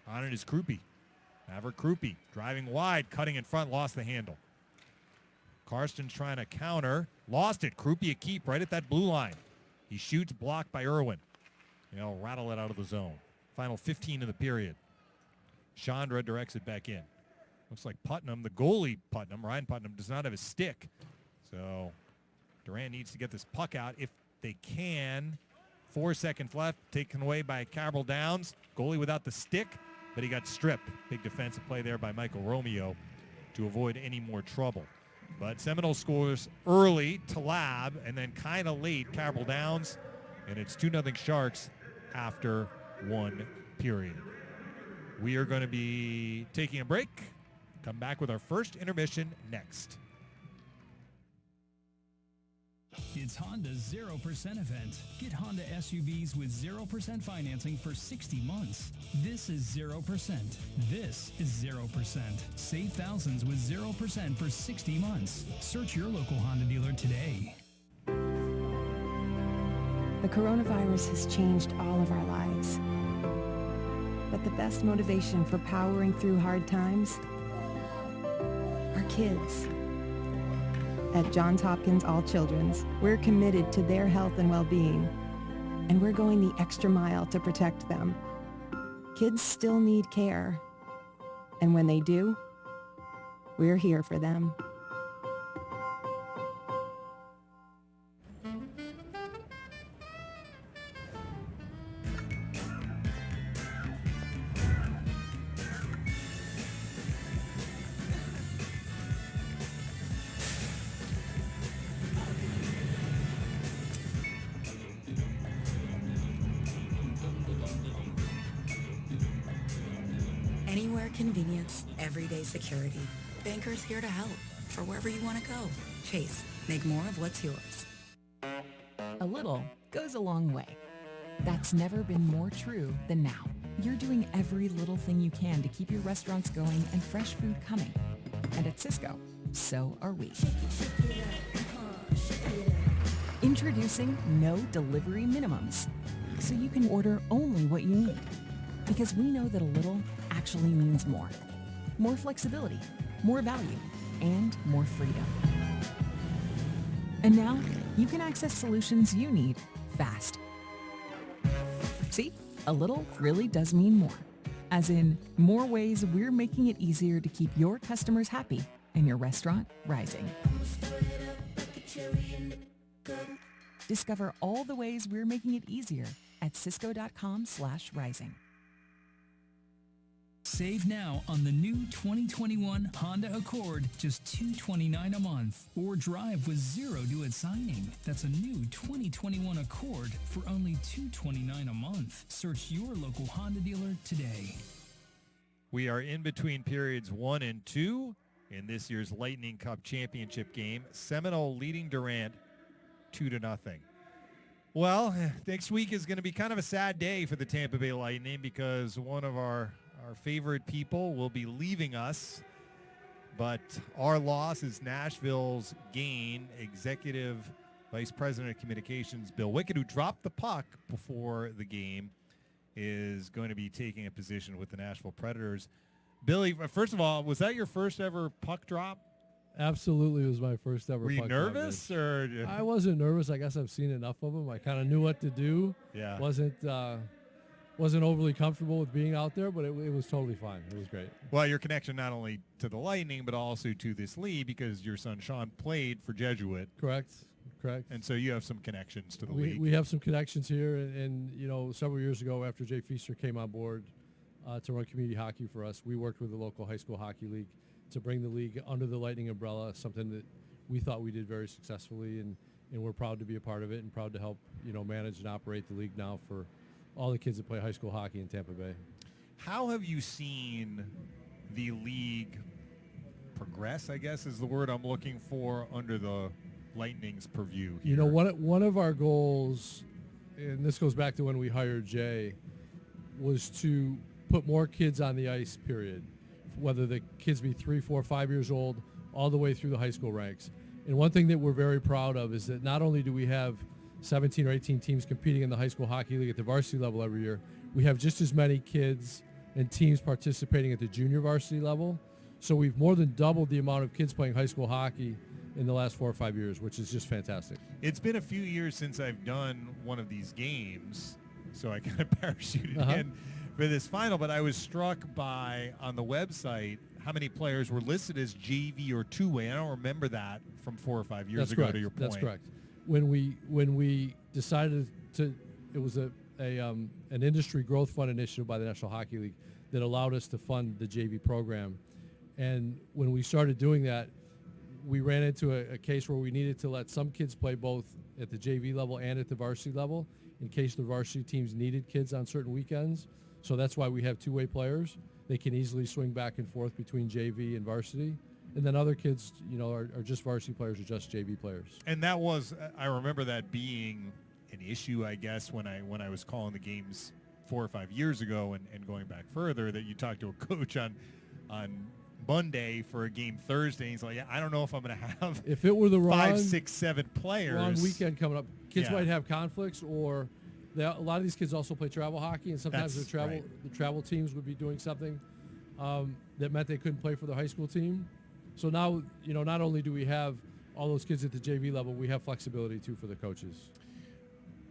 On it is Krupe. Maverick Krupe driving wide, cutting in front, lost the handle. Karsten's trying to counter, lost it. Krupe a keep right at that blue line. He shoots, blocked by Irwin. He'll rattle it out of the zone. Final 15 of the period. Chandra directs it back in. Looks like Putnam, the goalie Putnam, Ryan Putnam, does not have a stick. So Durant needs to get this puck out if they can. 4 seconds left, taken away by Cabral Downs. Goalie without the stick, but he got stripped. Big defensive play there by Michael Romeo to avoid any more trouble. But Seminole scores early, Talab, and then kind of late, Cabral Downs, and it's 2-0 Sharks after 1 period. We are going to be taking a break. Come back with our first intermission next. It's Honda's 0% event. Get Honda SUVs with 0% financing for 60 months. This is 0%. This is 0%. Save thousands with 0% for 60 months. Search your local Honda dealer today. The coronavirus has changed all of our lives. But the best motivation for powering through hard times are kids. At Johns Hopkins All Children's, we're committed to their health and well-being, and we're going the extra mile to protect them. Kids still need care, and when they do, we're here for them. Anywhere convenience, everyday security. Bankers here to help for wherever you want to go. Chase, make more of what's yours. A little goes a long way. That's never been more true than now. You're doing every little thing you can to keep your restaurants going and fresh food coming. And at Cisco, so are we. Introducing no delivery minimums, so you can order only what you need. Because we know that a little actually means more. More flexibility, more value, and more freedom. And now, you can access solutions you need fast. See, a little really does mean more. As in, more ways we're making it easier to keep your customers happy and your restaurant rising. Discover all the ways we're making it easier at cisco.com/rising. Save now on the new 2021 Honda Accord, just $229 a month. Or drive with zero due at signing. That's a new 2021 Accord for only $229 a month. Search your local Honda dealer today. We are in between periods 1 and 2 in this year's Lightning Cup championship game. Seminole leading Durant 2-0. Well, next week is going to be kind of a sad day for the Tampa Bay Lightning because one of our favorite people will be leaving us. But our loss is Nashville's gain. Executive Vice President of Communications Bill Wickett, who dropped the puck before the game, is going to be taking a position with the Nashville Predators. Billy, first of all, was that your first ever puck drop? Absolutely, it was my first ever. Were you puck nervous, or I wasn't nervous. I guess I've seen enough of them. I kind of knew what to do. Yeah, wasn't overly comfortable with being out there, but it was totally fine. It was great. Well, your connection not only to the Lightning but also to this league because your son Sean played for Jesuit. Correct. And so you have some connections to the league. league. We have some connections here, and you know, several years ago after Jay Feaster came on board to run community hockey for us, we worked with the local high school hockey league to bring the league under the Lightning umbrella, something that we thought we did very successfully, and we're proud to be a part of it and proud to help, you know, manage and operate the league now for all the kids that play high school hockey in Tampa Bay. How have you seen the league progress, I guess is the word I'm looking for, under the Lightning's purview here? You know, one of our goals, and this goes back to when we hired Jay, was to put more kids on the ice, period. Whether the kids be 3, 4, 5 years old, all the way through the high school ranks. And one thing that we're very proud of is that not only do we have 17 or 18 teams competing in the high school hockey league at the varsity level every year, we have just as many kids and teams participating at the junior varsity level. So we've more than doubled the amount of kids playing high school hockey in the last 4 or 5 years, which is just fantastic. It's been a few years since I've done one of these games, so I kind of parachuted in for this final, but I was struck by, on the website, how many players were listed as JV or two-way. I don't remember that from 4 or 5 years ago, to your point. That's correct. When we decided to, it was an industry growth fund initiative by the National Hockey League that allowed us to fund the JV program. And when we started doing that, we ran into a case where we needed to let some kids play both at the JV level and at the varsity level in case the varsity teams needed kids on certain weekends. So that's why we have two-way players. They can easily swing back and forth between JV and varsity. And then other kids, you know, are just varsity players or just JV players. And that was, I remember that being an issue, I guess, when I was calling the games 4 or 5 years ago and going back further, that you talked to a coach on Monday for a game Thursday. He's like, yeah, I don't know if I'm going to have if it were the 5, 6, 7 players. Wrong weekend coming up. Kids might have conflicts, or a lot of these kids also play travel hockey, and sometimes the travel teams would be doing something that meant they couldn't play for their high school team. So now, you know, not only do we have all those kids at the JV level, we have flexibility too for the coaches.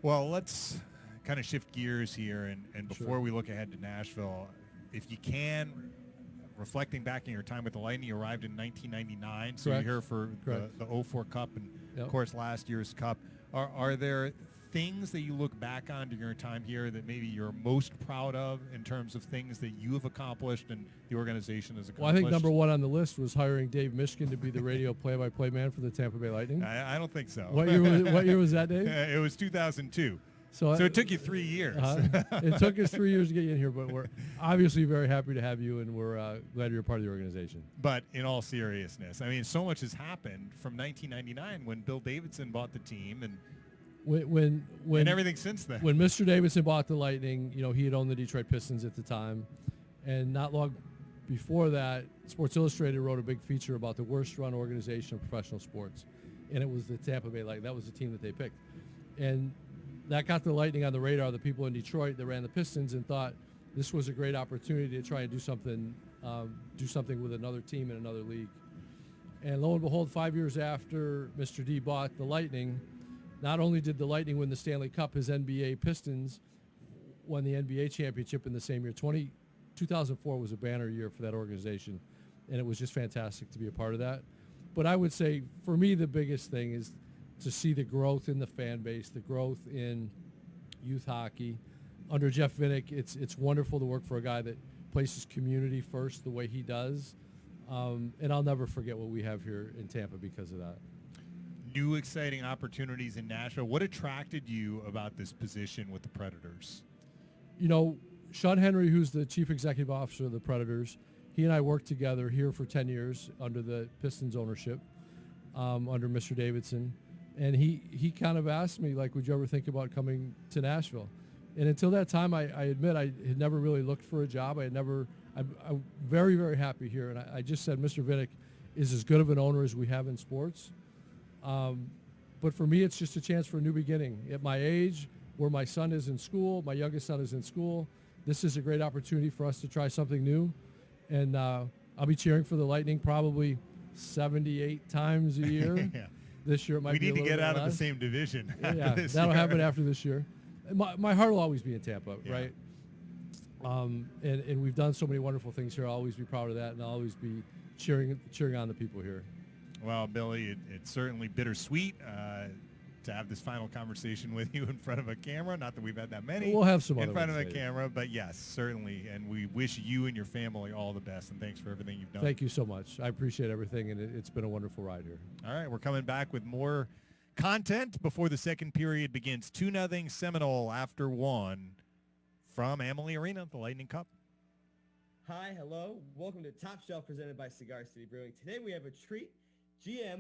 Well, let's kind of shift gears here, and before we look ahead to Nashville, if you can, reflecting back in your time with the Lightning, you arrived in 1999, so you're here for the 04 Cup and, of course, last year's Cup. Are there things that you look back on during your time here that maybe you're most proud of in terms of things that you have accomplished and the organization has accomplished? Well, I think number one on the list was hiring Dave Mishkin to be the radio play-by-play man for the Tampa Bay Lightning. I don't think so. What year was that, Dave? It was 2002. So it took you 3 years. It took us 3 years to get you in here, but we're obviously very happy to have you, and we're glad you're a part of the organization. But in all seriousness, I mean, so much has happened from 1999 when Bill Davidson bought the team, and when everything since then. When Mr. Davidson bought the Lightning, you know, he had owned the Detroit Pistons at the time, and not long before that, Sports Illustrated wrote a big feature about the worst run organization of professional sports. and it was the Tampa Bay Lightning. That was the team that they picked. And that got the Lightning on the radar. The people in Detroit that ran the Pistons and thought this was a great opportunity to try and do something with another team in another league. And lo and behold, 5 years after Mr. D bought the Lightning, not only did the Lightning win the Stanley Cup, his NBA Pistons won the NBA championship in the same year. 2004 was a banner year for that organization, and it was just fantastic to be a part of that. But I would say, for me, the biggest thing is to see the growth in the fan base, the growth in youth hockey. Under Jeff Vinik, it's wonderful to work for a guy that places community first the way he does. And I'll never forget what we have here in Tampa because of that. New exciting opportunities in Nashville. What attracted you about this position with the Predators? You know, Sean Henry, who's the chief executive officer of the Predators, he and I worked together here for 10 years under the Pistons ownership, under Mr. Davidson. And he kind of asked me, like, would you ever think about coming to Nashville? And until that time, I admit I had never really looked for a job. I'm very, very happy here. And I just said, Mr. Vinik is as good of an owner as we have in sports. But for me, it's just a chance for a new beginning. At my age, where my son is in school, my youngest son is in school, this is a great opportunity for us to try something new. And I'll be cheering for the Lightning probably 78 times a year. Yeah. This year it might be a little bit less. We need to get out of the same division. Yeah, that'll happen after this year. My heart will always be in Tampa, yeah. Right? And we've done so many wonderful things here. I'll always be proud of that, and I'll always be cheering on the people here. Well, Billy, it's certainly bittersweet to have this final conversation with you in front of a camera. Not that we've had that many. We'll have some in front of a camera, but yes, certainly. And we wish you and your family all the best, and thanks for everything you've done. Thank you so much. I appreciate everything, and it's been a wonderful ride here. All right, we're coming back with more content before the second period begins. 2-0 Seminole after 1 from Amalie Arena, the Lightning Cup. Hi, hello. Welcome to Top Shelf presented by Cigar City Brewing. Today we have a treat.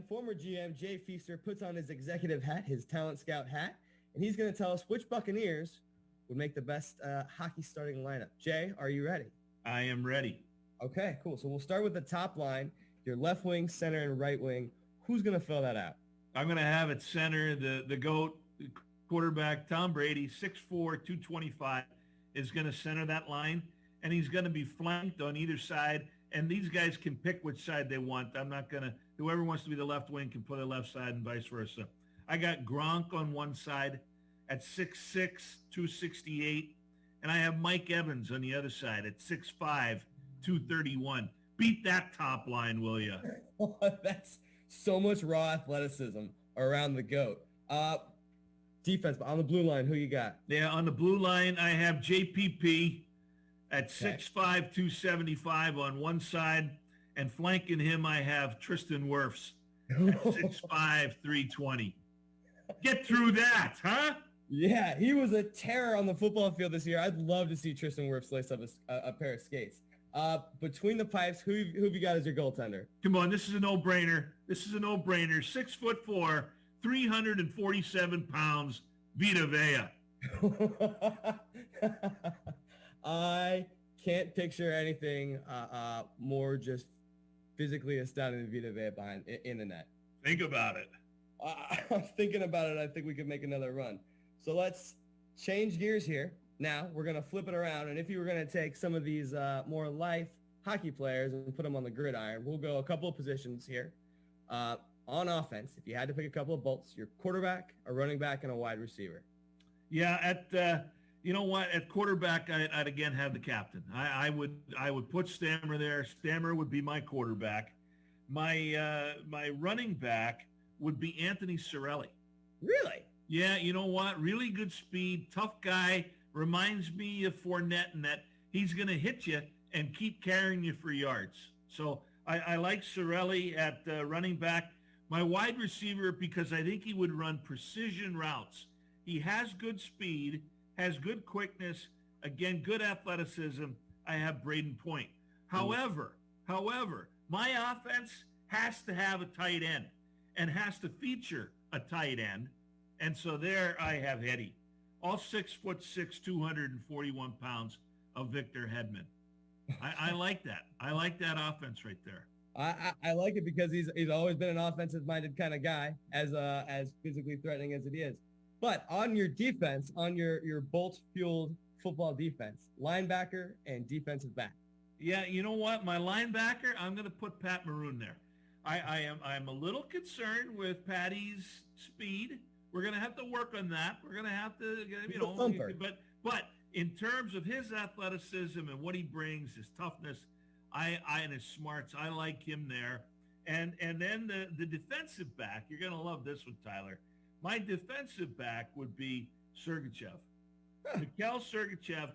Former GM Jay Feaster puts on his executive hat, his talent scout hat, and he's going to tell us which Buccaneers would make the best hockey starting lineup. Jay, are you ready? I am ready. Okay, cool. So we'll start with the top line, your left wing, center, and right wing. Who's going to fill that out? I'm going to have at center the GOAT quarterback, Tom Brady, 6'4", 225, is going to center that line, and he's going to be flanked on either side, and these guys can pick which side they want. I'm not going to – whoever wants to be the left wing can play the left side and vice versa. I got Gronk on one side at 6'6", 268, and I have Mike Evans on the other side at 6'5", 231. Beat that top line, will you? That's so much raw athleticism around the GOAT. Defense, but on the blue line, who you got? Yeah, on the blue line, I have JPP at 6'5", 275 on one side, and flanking him, I have Tristan Wirfs at 6'5", 320. Get through that, huh? Yeah, he was a terror on the football field this year. I'd love to see Tristan Wirfs lace up a pair of skates. Between the pipes, who have you got as your goaltender? Come on, this is a no-brainer. 6'4", 347 pounds, Vita Vea. I can't picture anything more just physically astounding than Vita Vea behind in the net. Think about it. I'm thinking about it. I think we could make another run. So let's change gears here. Now we're going to flip it around, and if you were going to take some of these more life hockey players and put them on the gridiron, we'll go a couple of positions here. On offense, if you had to pick a couple of bolts, your quarterback, a running back, and a wide receiver. Yeah, you know what? At quarterback, I'd again have the captain. I would put Stammer there. Stammer would be my quarterback. My running back would be Anthony Cirelli. Really? Yeah, you know what? Really good speed, tough guy. Reminds me of Fournette in that he's going to hit you and keep carrying you for yards. So I like Cirelli at running back. My wide receiver, because I think he would run precision routes. He has good speed, has good quickness, again, good athleticism. I have Braden Point. However, my offense has to have a tight end and has to feature a tight end. And so there I have Eddie. All 6'6", 241 pounds of Victor Hedman. I like that. I like that offense right there. I like it because he's always been an offensive-minded kind of guy, as physically threatening as it is. But on your defense, on your bolt-fueled football defense, linebacker and defensive back. Yeah, you know what? My linebacker, I'm going to put Pat Maroon there. I'm a little concerned with Patty's speed. We're going to have to work on that. We're going to have to, but in terms of his athleticism and what he brings, his toughness, and his smarts, I like him there. And then the defensive back, you're going to love this one, Tyler. My defensive back would be Sergachev. Mikhail Sergachev,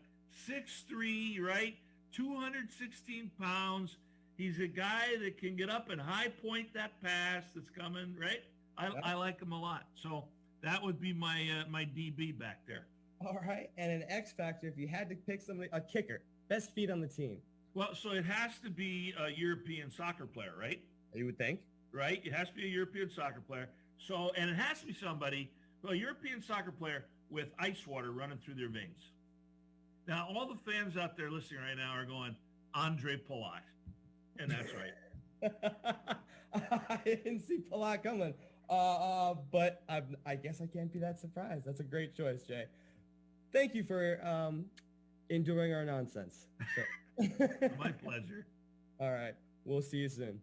6'3", right? 216 pounds. He's a guy that can get up and high point that pass that's coming, right? I like him a lot. So that would be my DB back there. All right. And an X factor, if you had to pick somebody, a kicker, best feet on the team. Well, so it has to be a European soccer player, right? You would think. Right? It has to be a European soccer player. So, and it has to be somebody, a European soccer player with ice water running through their veins. Now, all the fans out there listening right now are going, Andre Palat. And that's right. I didn't see Palat coming. But I guess I can't be that surprised. That's a great choice, Jay. Thank you for enduring our nonsense. My pleasure. All right. We'll see you soon.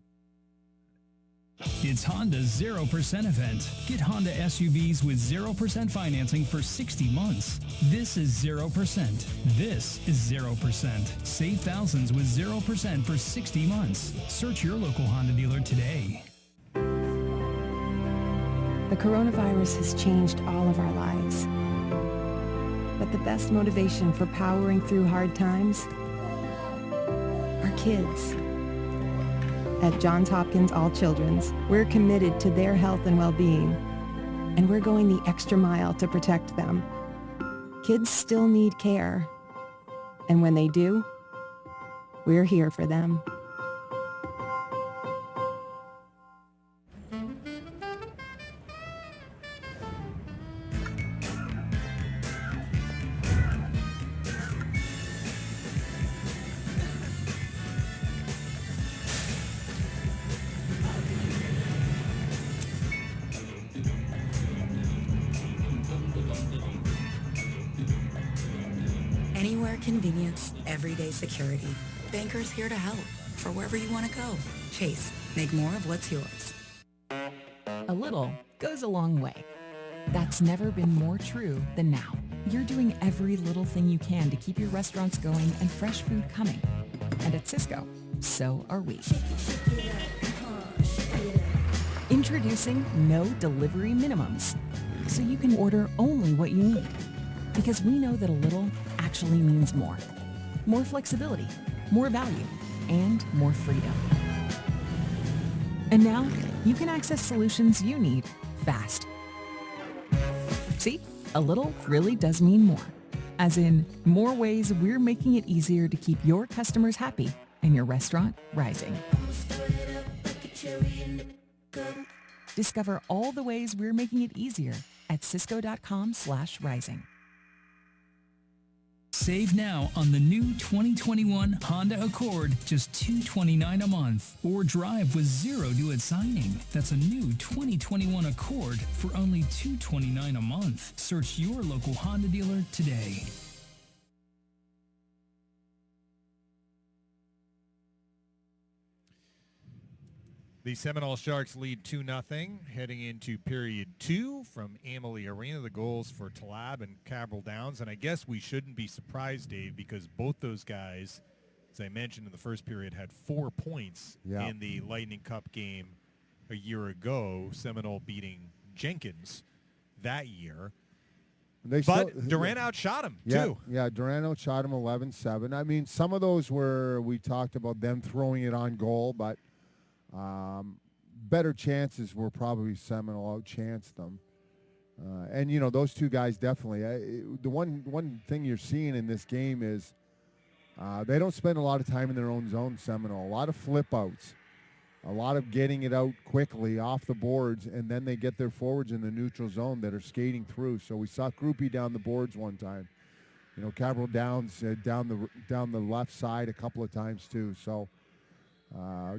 It's Honda's 0% event. Get Honda SUVs with 0% financing for 60 months. This is 0%. This is 0%. Save thousands with 0% for 60 months. Search your local Honda dealer today. The coronavirus has changed all of our lives. But the best motivation for powering through hard times are kids. At Johns Hopkins All Children's, we're committed to their health and well-being, and we're going the extra mile to protect them. Kids still need care, and when they do, we're here for them. Anywhere convenience, everyday security. Bankers here to help for wherever you want to go. Chase, make more of what's yours. A little goes a long way. That's never been more true than now. You're doing every little thing you can to keep your restaurants going and fresh food coming. And at Cisco, so are we. Introducing no delivery minimums, so you can order only what you need. Because we know that a little actually means more. More flexibility, more value, and more freedom. And now, you can access solutions you need fast. See? A little really does mean more. As in, more ways we're making it easier to keep your customers happy and your restaurant rising. Discover all the ways we're making it easier at cisco.com/rising. Save now on the new 2021 Honda Accord, just $229 a month. Or drive with zero due at signing. That's a new 2021 Accord for only $229 a month. Search your local Honda dealer today. The Seminole Sharks lead 2-0 heading into period 2 from Amalie Arena. The goals for Talab and Cabral Downs. And I guess we shouldn't be surprised, Dave, because both those guys, as I mentioned in the first period, had 4 points in the Lightning Cup game a year ago. Seminole beating Jenkins that year. But Durant outshot him, too. Yeah, Durant outshot him 11-7. I mean, some of those were, we talked about them throwing it on goal, but better chances were probably Seminole outchanced them. And, you know, those two guys definitely. The one thing you're seeing in this game is they don't spend a lot of time in their own zone, Seminole. A lot of flip outs, a lot of getting it out quickly off the boards, and then they get their forwards in the neutral zone that are skating through. So we saw Groupie down the boards one time. You know, Cabral Downs down the left side a couple of times too. So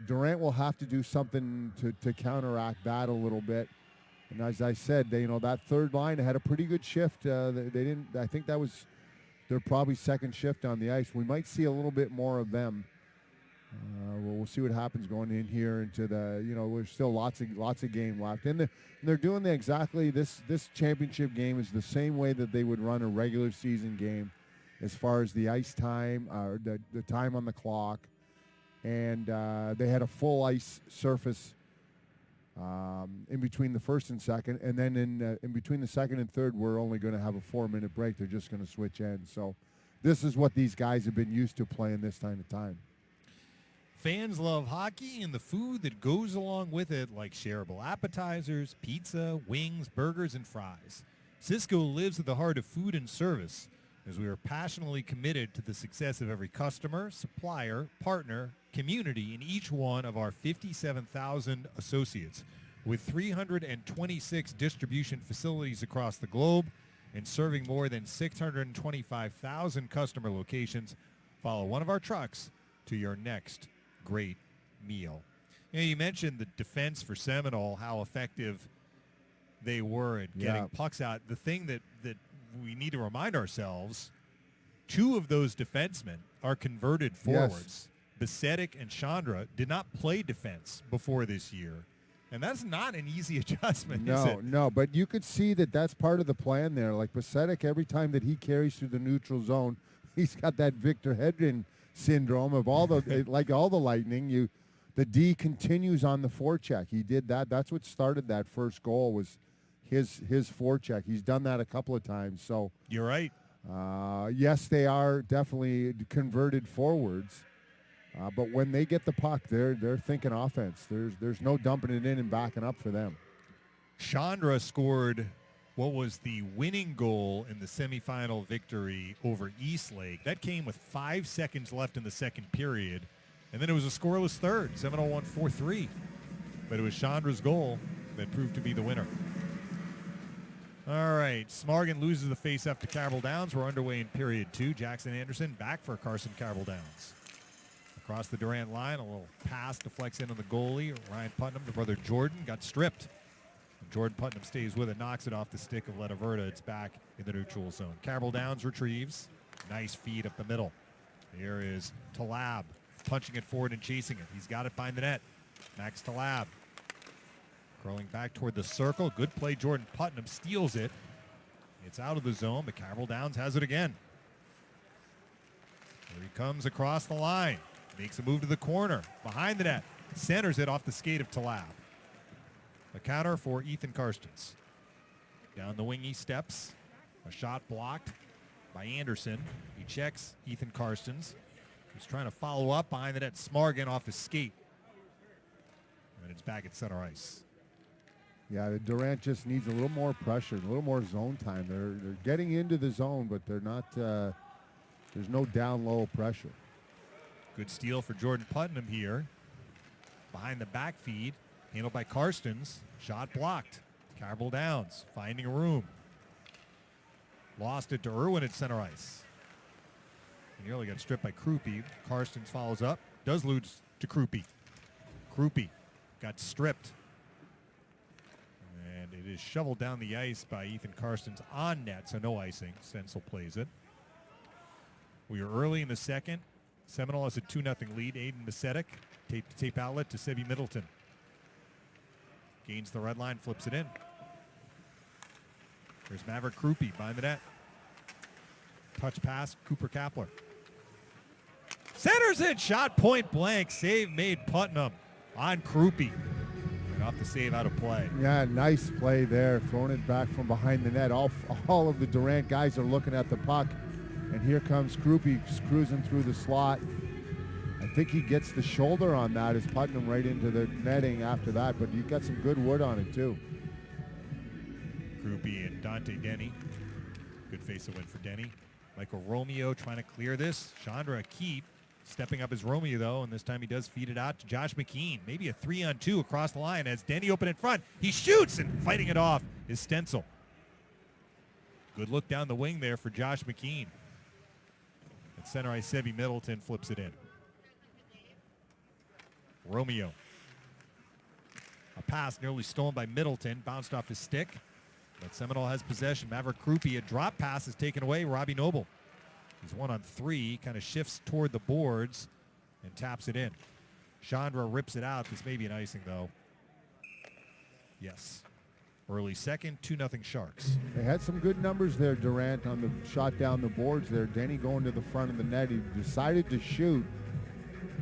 Durant will have to do something to counteract that a little bit. And as I said, that third line had a pretty good shift. They didn't. I think that was their probably second shift on the ice. We might see a little bit more of them. We'll see what happens going in here into the. There's still lots of game left, and they're doing exactly this. This championship game is the same way that they would run a regular season game, as far as the ice time or the time on the clock. And they had a full ice surface in between the first and second. And then in between the second and third, we're only going to have a 4-minute break. They're just going to switch ends. So this is what these guys have been used to playing this kind of time. Fans love hockey and the food that goes along with it, like shareable appetizers, pizza, wings, burgers, and fries. Cisco lives at the heart of food and service, as we are passionately committed to the success of every customer, supplier, partner, community, and each one of our 57,000 associates. With 326 distribution facilities across the globe and serving more than 625,000 customer locations, follow one of our trucks to your next great meal. You mentioned the defense for Seminole, how effective they were at getting pucks out. The thing that we need to remind ourselves, 2 of those defensemen are converted forwards. Yes. Besedic and Chandra did not play defense before this year. And that's not an easy adjustment, is it? No, but you could see that that's part of the plan there. Like Besedic, every time that he carries through the neutral zone, he's got that Victor Hedren syndrome of all the like all the Lightning. The D continues on the forecheck. He did that. That's what started that first goal was his forecheck. He's done that a couple of times. So you're right. Yes, they are definitely converted forwards. But when they get the puck, they're thinking offense. There's no dumping it in and backing up for them. Chandra scored what was the winning goal in the semifinal victory over Eastlake. That came with 5 seconds left in the second period. And then it was a scoreless third. Seminole won 4-3. But it was Chandra's goal that proved to be the winner. All right, Smargan loses the faceoff to Cabral Downs. We're underway in period 2. Jackson Anderson back for Carson Cabral Downs. Across the Durant line, a little pass deflects in on the goalie. Ryan Putnam, the brother Jordan, got stripped. Jordan Putnam stays with it, knocks it off the stick of Letaverta. It's back in the neutral zone. Cabral Downs retrieves. Nice feed up the middle. Here is Talab punching it forward and chasing it. He's got it behind the net. Max Talab curling back toward the circle. Good play. Jordan Putnam steals it. It's out of the zone, but Cabral Downs has it again. Here he comes across the line. Makes a move to the corner. Behind the net. Centers it off the skate of Talab. A counter for Ethan Karstens. Down the wing he steps. A shot blocked by Anderson. He checks Ethan Karstens. He's trying to follow up behind the net. Smargan off his skate. And it's back at center ice. Yeah, Durant just needs a little more pressure, a little more zone time. They're getting into the zone, but they're not. There's no down low pressure. Good steal for Jordan Putnam here. Behind the back feed. Handled by Karstens. Shot blocked. Cabral Downs finding a room. Lost it to Irwin at center ice. He nearly got stripped by Krupe. Karstens follows up. Does lose to Krupe. Krupe got stripped. And it is shoveled down the ice by Ethan Karstens on net, so no icing. Sensel plays it. We are early in the second. Seminole has a 2-0 lead. Aidan Besedic, tape outlet to Sebi Middleton. Gains the red line, flips it in. There's Maverick Krupe behind the net. Touch pass, Cooper Kapler. Centers it, shot point blank. Save made Putnam on Krupe. And off the save out of play. Yeah, nice play there. Throwing it back from behind the net. All of the Durant guys are looking at the puck. And here comes Krupe cruising through the slot. I think he gets the shoulder on that as Putnam right into the netting after that, but you got some good wood on it too. Krupe and Dante Denny. Good face-a-win for Denny. Michael Romeo trying to clear this. Chandra Keep stepping up as Romeo though, and this time he does feed it out to Josh McKean. Maybe a 3-on-2 across the line as Denny open in front. He shoots, and fighting it off is Stencil. Good look down the wing there for Josh McKean. At center ice, Sebi Middleton flips it in. Romeo. A pass nearly stolen by Middleton. Bounced off his stick. But Seminole has possession. Maverick Krupe, a drop pass is taken away. Robbie Noble. He's 1-on-3. Kind of shifts toward the boards and taps it in. Chandra rips it out. This may be an icing, though. Yes. Early second, 2-0 Sharks. They had some good numbers there, Durant, on the shot down the boards there. Denny going to the front of the net. He decided to shoot.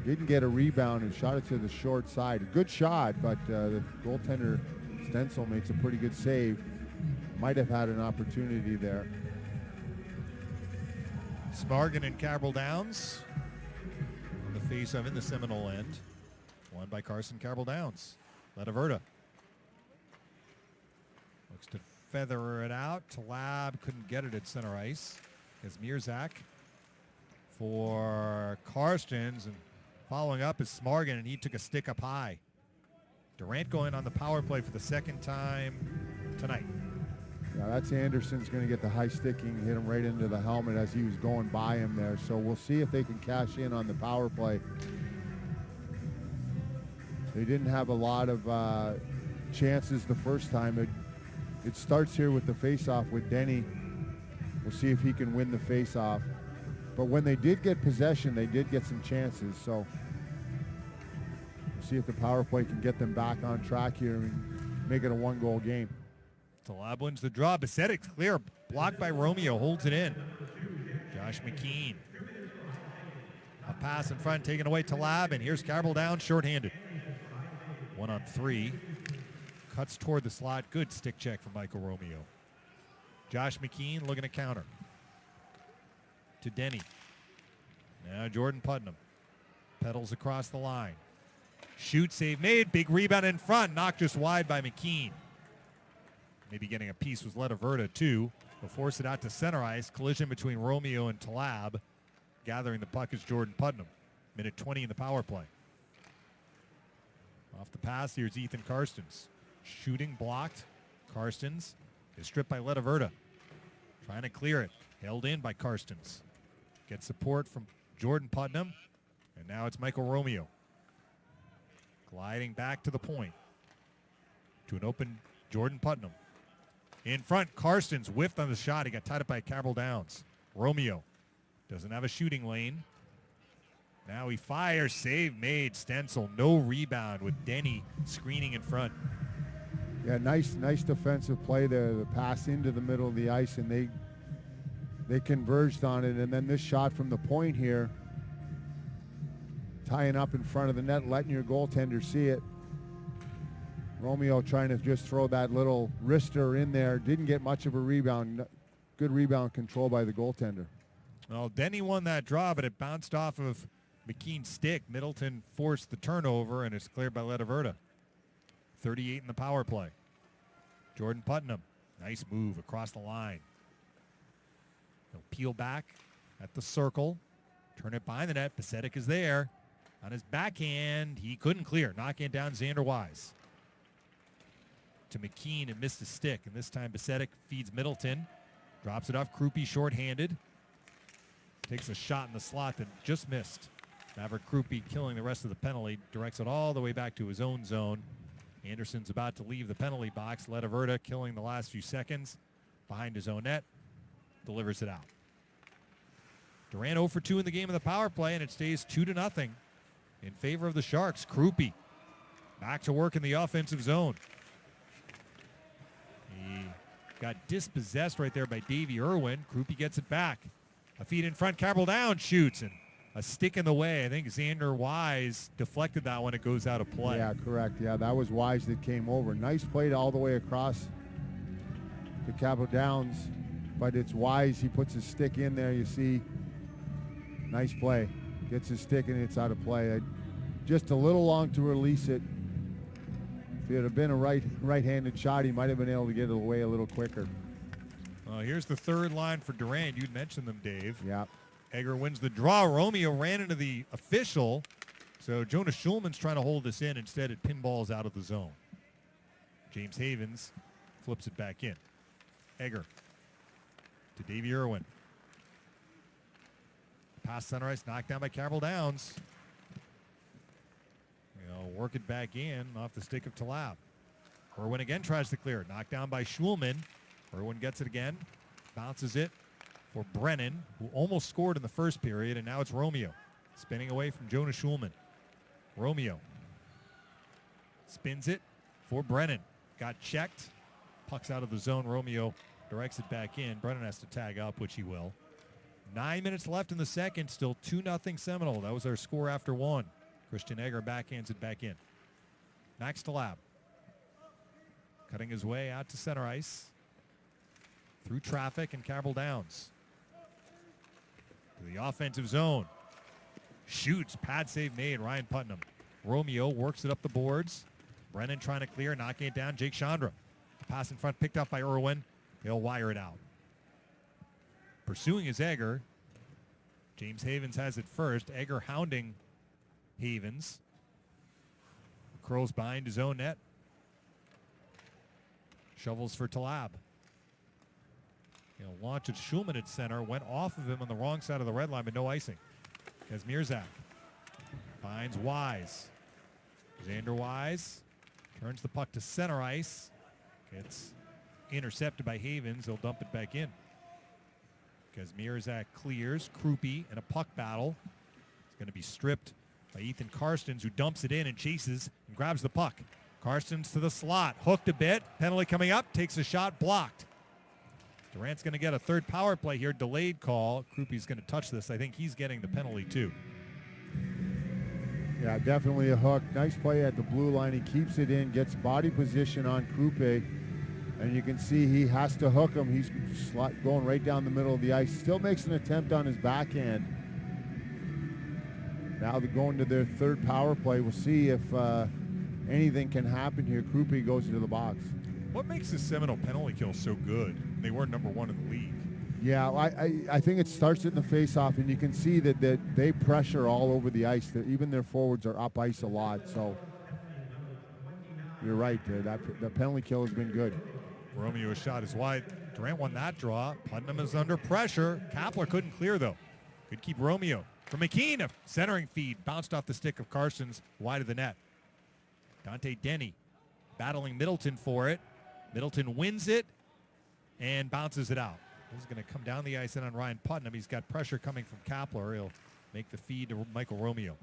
Didn't get a rebound and shot it to the short side. A good shot, but the goaltender, Stencil, makes a pretty good save. Might have had an opportunity there. Smargan and Cabral Downs on the face-off in the Seminole end. Won by Carson Cabral Downs. Letaverta looks to feather it out. Talab couldn't get it at center ice. As Mirzak for Karstens, and following up is Smargan, and he took a stick up high. Durant going on the power play for the second time tonight. Yeah, that's Anderson's going to get the high sticking, hit him right into the helmet as he was going by him there. So we'll see if they can cash in on the power play. They didn't have a lot of chances the first time. It starts here with the face-off with Denny. We'll see if he can win the face-off. But when they did get possession, they did get some chances. So we'll see if the power play can get them back on track here and make it a one-goal game. Talab wins the draw. Besedic clear. Blocked by Romeo. Holds it in. Josh McKean. A pass in front taken away. Talab. And here's Cabral down. Shorthanded. 1-on-3. Cuts toward the slot. Good stick check from Michael Romeo. Josh McKean looking to counter. To Denny. Now Jordan Putnam. Pedals across the line. Shoot, save made. Big rebound in front. Knocked just wide by McKean. Maybe getting a piece was Letaverta too. They'll force it out to center ice. Collision between Romeo and Talab. Gathering the puck is Jordan Putnam. Minute 20 in the power play. Off the pass, here's Ethan Karstens. Shooting blocked. Karstens is stripped by Letaverta. Trying to clear it. Held in by Karstens. Gets support from Jordan Putnam. And now it's Michael Romeo. Gliding back to the point. To an open Jordan Putnam. In front, Karstens whiffed on the shot. He got tied up by Cabral Downs. Romeo doesn't have a shooting lane. Now he fires. Save made. Stencil. No rebound with Denny screening in front. Yeah, nice defensive play there. The pass into the middle of the ice, and they converged on it. And then this shot from the point here, tying up in front of the net, letting your goaltender see it. Romeo trying to just throw that little wrister in there. Didn't get much of a rebound. Good rebound control by the goaltender. Well, Denny won that draw, but it bounced off of McKean's stick. Middleton forced the turnover, and it's cleared by Letaverta. 38 in the power play. Jordan Putnam, nice move across the line. He'll peel back at the circle. Turn it behind the net. Besedic is there. On his backhand, he couldn't clear. Knocking it down Xander Wise. To McKean and missed his stick. And this time Besedic feeds Middleton. Drops it off. Krupe shorthanded. Takes a shot in the slot that just missed. Maverick Krupe killing the rest of the penalty. Directs it all the way back to his own zone. Anderson's about to leave the penalty box. Letaverta killing the last few seconds. Behind his own net. Delivers it out. Durant 0 for 2 in the game of the power play, and it stays 2-0 in favor of the Sharks. Krupe back to work in the offensive zone. He got dispossessed right there by Davey Irwin. Krupe gets it back. A feed in front. Cabral down, shoots, and a stick in the way. I think Xander Wise deflected that one. It goes out of play. Yeah, correct. Yeah, that was Wise that came over. Nice play all the way across to Cabral Downs, but it's Wise. He puts his stick in there. You see, nice play. Gets his stick and it's out of play. Just a little long to release it. If it had been a right-handed shot, he might have been able to get it away a little quicker. Here's the third line for Durant. You'd mentioned them, Dave. Yeah. Egger wins the draw. Romeo ran into the official. So Jonas Schulman's trying to hold this in. Instead, it pinballs out of the zone. James Havens flips it back in. Egger to Davey Irwin. Pass center ice, knocked down by Cabral Downs. They'll work it back in off the stick of Talab. Irwin again tries to clear. Knocked down by Schulman. Irwin gets it again. Bounces it for Brennan, who almost scored in the first period, and now it's Romeo. Spinning away from Jonas Schulman. Romeo spins it for Brennan. Got checked. Puck's out of the zone. Romeo directs it back in. Brennan has to tag up, which he will. 9 minutes left in the second. Still 2-0 Seminole. That was our score after one. Christian Egger backhands it back in. Max Talab. Cutting his way out to center ice. Through traffic and Cabral Downs. To the offensive zone. Shoots. Pad save made. Ryan Putnam. Romeo works it up the boards. Brennan trying to clear. Knocking it down. Jake Chandra. Pass in front picked up by Irwin. They'll wire it out. Pursuing is Egger. James Havens has it first. Egger hounding Havens. Curls behind his own net. Shovels for Talab. He'll launch at Schulman at center. Went off of him on the wrong side of the red line, but no icing. Kazmierzak finds Wise. Xander Wise turns the puck to center ice. Gets intercepted by Havens. He'll dump it back in. Kazmierzak clears. Krupe in a puck battle. It's going to be stripped by Ethan Karstens, who dumps it in and chases and grabs the puck. Karstens to the slot. Hooked a bit. Penalty coming up. Takes a shot. Blocked. Durant's going to get a third power play here. Delayed call. Krupe's going to touch this. I think he's getting the penalty too. Yeah, definitely a hook. Nice play at the blue line. He keeps it in, gets body position on Krupe, and you can see he has to hook him. He's going right down the middle of the ice. Still makes an attempt on his backhand. Now they're going to their third power play. We'll see if anything can happen here. Krupe goes into the box. What makes the Seminole penalty kill so good? They were number one in the league. Yeah, I think it starts in the face-off, and you can see that they pressure all over the ice. Even their forwards are up ice a lot. So you're right. The penalty kill has been good. Romeo's shot is wide. Durant won that draw. Putnam is under pressure. Kapler couldn't clear, though. Could keep Romeo. From McKean, a centering feed. Bounced off the stick of Karstens, wide of the net. Dante Denny battling Middleton for it. Middleton wins it and bounces it out. This is going to come down the ice in on Ryan Putnam. He's got pressure coming from Kapler. He'll make the feed to Michael Romeo.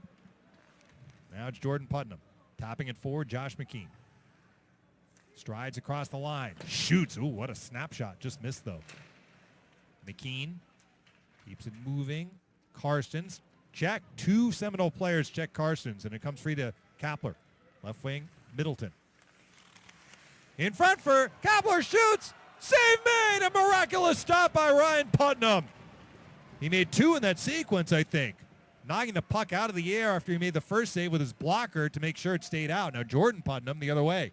Now it's Jordan Putnam. Tapping it forward, Josh McKean. Strides across the line. Shoots. Ooh, what a snapshot. Just missed, though. McKean keeps it moving. Karstens. Check. Two Seminole players check Karstens, and it comes free to Kapler. Left wing, Middleton. In front for Kapler. Shoots. Save made. A miraculous stop by Ryan Putnam. He made two in that sequence, I think. Knocking the puck out of the air after he made the first save with his blocker to make sure it stayed out. Now Jordan Putnam the other way.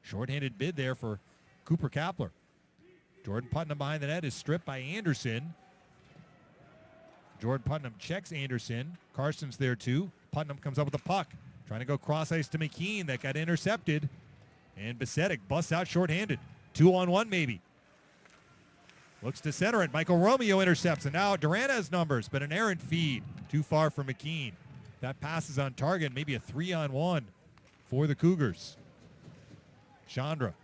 Shorthanded bid there for Cooper Kapler. Jordan Putnam behind the net is stripped by Anderson. Jordan Putnam checks Anderson. Karstens there too. Putnam comes up with the puck. Trying to go cross ice to McKean. That got intercepted. And Besedic busts out shorthanded. 2-on-1 maybe. Looks to center it. Michael Romeo intercepts. And now Durant has numbers, but an errant feed. Too far for McKean. That pass is on target. Maybe a 3-on-1 for the Cougars. Chandra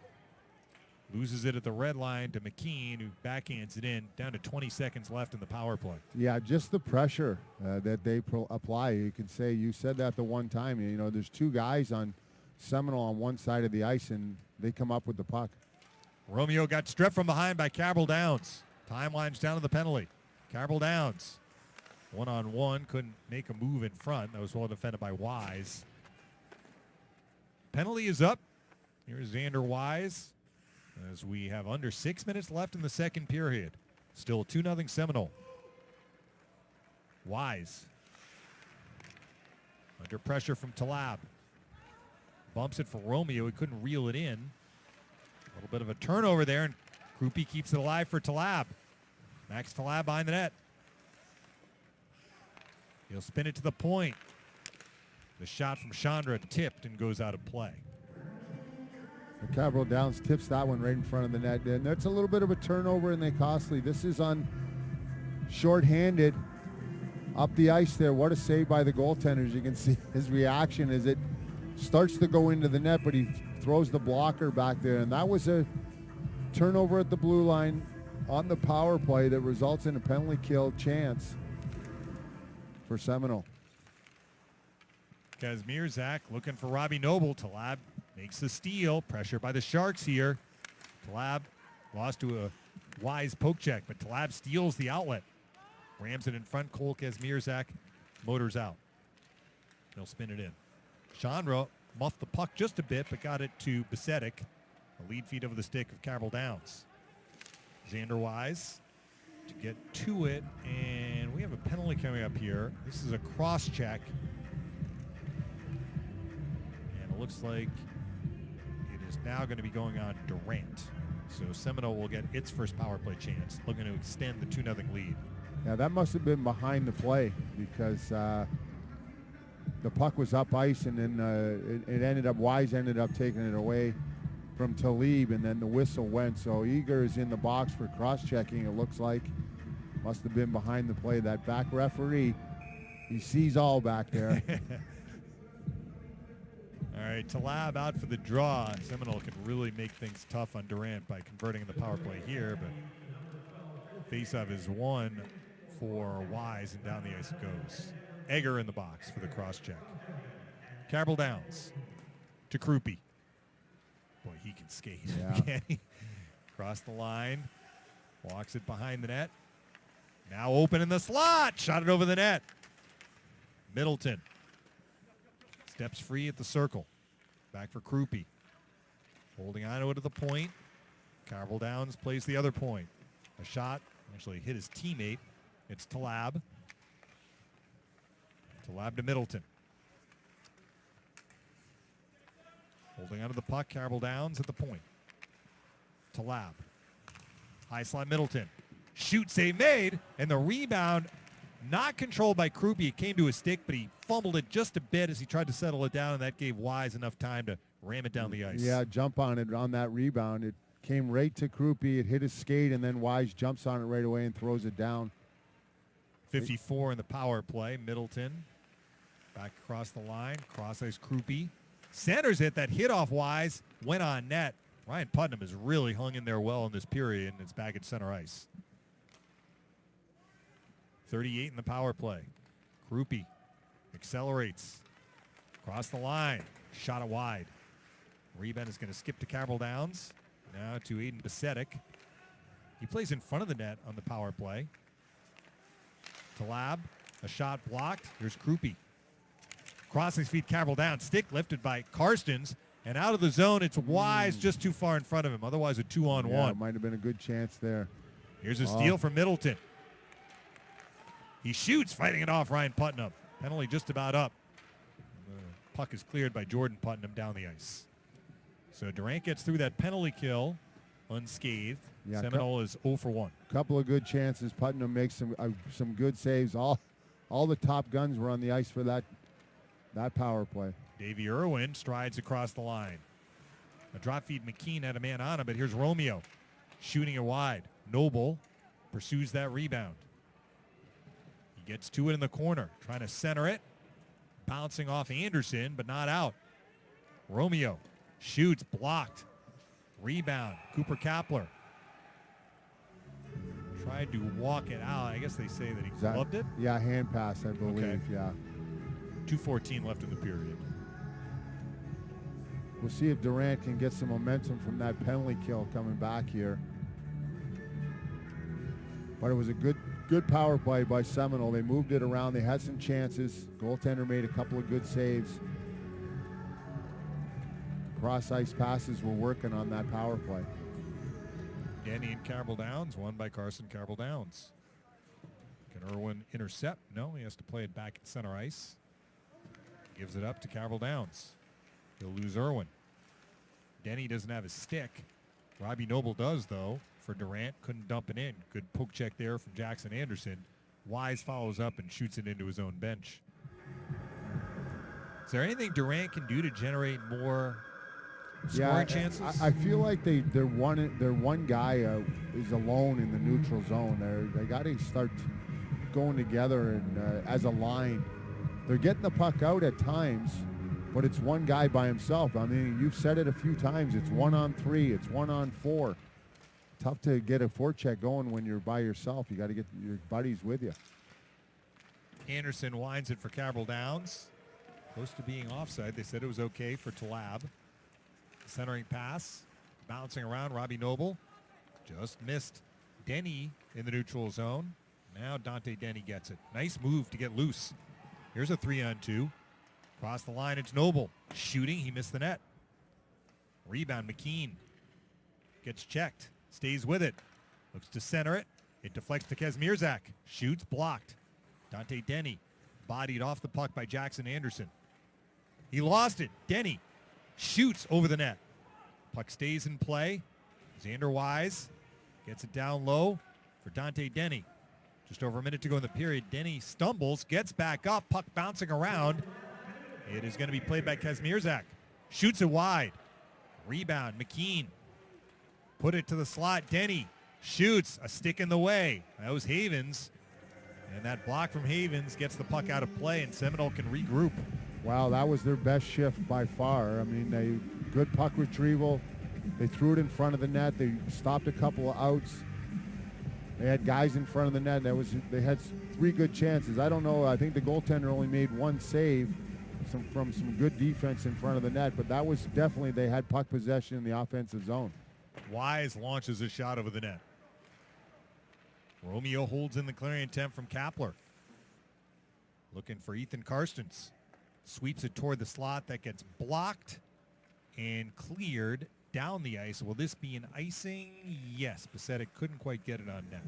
loses it at the red line to McKean, who backhands it in. Down to 20 seconds left in the power play. Yeah, just the pressure that they apply. You can say, you said that the one time. You know, there's two guys on Seminole on one side of the ice, and they come up with the puck. Romeo got stripped from behind by Cabral Downs. Timeline's down to the penalty. Cabral Downs, 1-on-1, couldn't make a move in front. That was well defended by Wise. Penalty is up. Here's Xander Wise as we have under 6 minutes left in the second period. Still 2-0 Seminole. Wise under pressure from Talab. Bumps it for Romeo. He couldn't reel it in. A little bit of a turnover there, and Krupe keeps it alive for Talab. Max Talab behind the net. He'll spin it to the point. The shot from Chandra tipped and goes out of play. Cabral Downs tips that one right in front of the net. And that's a little bit of a turnover, and they costly. This is on shorthanded up the ice there. What a save by the goaltenders. You can see his reaction as it starts to go into the net, but he throws the blocker back there. And that was a turnover at the blue line on the power play that results in a penalty kill chance for Seminole. Kazmierzak looking for Robbie Noble. Talab makes the steal. Pressure by the Sharks here. Talab lost to a Wise poke check, but Talab steals the outlet. Rams it in front. Cole Kazmierzak motors out. He'll spin it in. Chandra muffed the puck just a bit, but got it to Besedic. A lead feed over the stick of Cabral Downs. Xander Wise to get to it, and we have a penalty coming up here. This is a cross check. And it looks like it is now going to be going on Durant. So Seminole will get its first power play chance, looking to extend the 2-0 lead. Yeah, that must have been behind the play because the puck was up ice, and then it ended up, Wise ended up taking it away from Talib, and then the whistle went. So Eager is in the box for cross-checking, it looks like. Must have been behind the play. That back referee, he sees all back there. All right, Talab out for the draw. Seminole can really make things tough on Durant by converting in the power play here, but faceoff is won for Wise, and down the ice it goes. Egger in the box for the cross-check. Cabral Downs to Krupe. Boy, he can skate. Yeah. Across the line. Walks it behind the net. Now open in the slot. Shot it over the net. Middleton. Steps free at the circle. Back for Krupe. Holding on to it at the point. Cabral Downs plays the other point. A shot actually hit his teammate. It's Talab. Talab to Middleton. Holding onto the puck, Cabral Downs at the point. Talab. High slot Middleton. Shoot save made, and the rebound not controlled by Krupe. It came to his stick, but he fumbled it just a bit as he tried to settle it down, and that gave Wise enough time to ram it down the ice. Yeah, jump on it on that rebound. It came right to Krupe. It hit his skate, and then Wise jumps on it right away and throws it down. 54 in the power play. Middleton back across the line. Cross ice Krupe. Centers it. That hit off Wise. Went on net. Ryan Putnam has really hung in there well in this period, and it's back at center ice. 38 in the power play. Krupe accelerates. Across the line. Shot it wide. Rebound is going to skip to Cabral Downs. Now to Aidan Besedic. He plays in front of the net on the power play. Talab, a shot blocked. Here's Krupe. Crossing his feet, Cabral Downs. Stick lifted by Karstens. And out of the zone, it's Wise just too far in front of him. Otherwise, a 2-on-1. Yeah, it might have been a good chance there. Here's a steal from Middleton. He shoots, fighting it off Ryan Putnam. Penalty just about up. The puck is cleared by Jordan Putnam down the ice. So Durant gets through that penalty kill unscathed. Yeah, Seminole is 0 for 1. Couple of good chances. Putnam makes some good saves. All the top guns were on the ice for that power play. Davey Irwin strides across the line. A drop feed McKean had a man on him, but here's Romeo shooting it wide. Noble pursues that rebound. He gets to it in the corner, trying to center it. Bouncing off Anderson, but not out. Romeo shoots, blocked. Rebound, Cooper Kapler. Tried to walk it out. I guess they say that he gloved it. Yeah, hand pass, I believe, okay. Yeah. 2:14 left in the period. We'll see if Durant can get some momentum from that penalty kill coming back here. But it was a good power play by Seminole. They moved it around. They had some chances. Goaltender made a couple of good saves. Cross-ice passes were working on that power play. Denny and Cabral Downs, won by Carson Cabral Downs. Can Irwin intercept? No, he has to play it back at center ice. Gives it up to Cabral Downs. He'll lose Irwin. Denny doesn't have his stick. Robbie Noble does, though, for Durant. Couldn't dump it in. Good poke check there from Jackson Anderson. Wise follows up and shoots it into his own bench. Is there anything Durant can do to generate more scoring chances? I feel like their one guy is alone in the neutral zone. They got to start going together and as a line. They're getting the puck out at times, but it's one guy by himself. I mean, you've said it a few times. It's 1-on-3. It's 1-on-4. Tough to get a forecheck going when you're by yourself. You got to get your buddies with you. Anderson winds it for Cabral Downs. Close to being offside. They said it was okay for Talab. Centering pass. Bouncing around. Robbie Noble just missed Denny in the neutral zone. Now Dante Denny gets it. Nice move to get loose. Here's a 3-on-2. Across the line, it's Noble. Shooting, he missed the net. Rebound, McKean. Gets checked. Stays with it. Looks to center it. It deflects to Kazmierzak. Shoots, blocked. Dante Denny bodied off the puck by Jackson Anderson. He lost it. Denny shoots over the net. Puck stays in play. Xander Wise gets it down low for Dante Denny. Just over a minute to go in the period. Denny stumbles, gets back up, puck bouncing around. It is going to be played by Kazmierzak. Shoots it wide. Rebound, McKean. Put it to the slot. Denny shoots, a stick in the way. That was Havens. And that block from Havens gets the puck out of play, and Seminole can regroup. Wow, that was their best shift by far. I mean, they good puck retrieval. They threw it in front of the net. They stopped a couple of outs. They had guys in front of the net. They had 3 good chances. I don't know. I think the goaltender only made 1 save from some good defense in front of the net, but that was definitely, they had puck possession in the offensive zone. Wise launches a shot over the net. Romeo holds in the clearing attempt from Kapler. Looking for Ethan Karstens. Sweeps it toward the slot. That gets blocked and cleared down the ice. Will this be an icing? Yes. Besedic couldn't quite get it on net.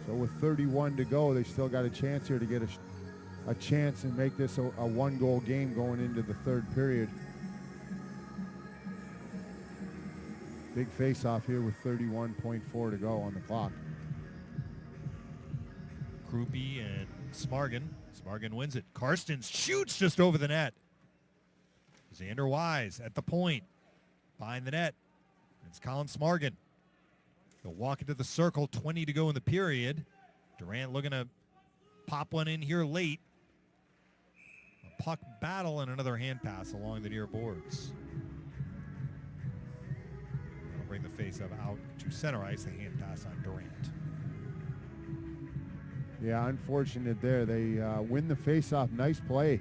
So with 31 to go, they still got a chance here to get a chance and make this a 1-goal game going into the 3rd period. Big face-off here with 31.4 to go on the clock. Krupe and Smargan. Smargan wins it. Karstens shoots just over the net. Xander Wise at the point. Behind the net. It's Colin Smargan. He'll walk into the circle. 20 to go in the period. Durant looking to pop one in here late. A puck battle and another hand pass along the near boards. That'll bring the face-off out to center ice. The hand pass on Durant. Yeah, unfortunate there. They win the face-off. Nice play.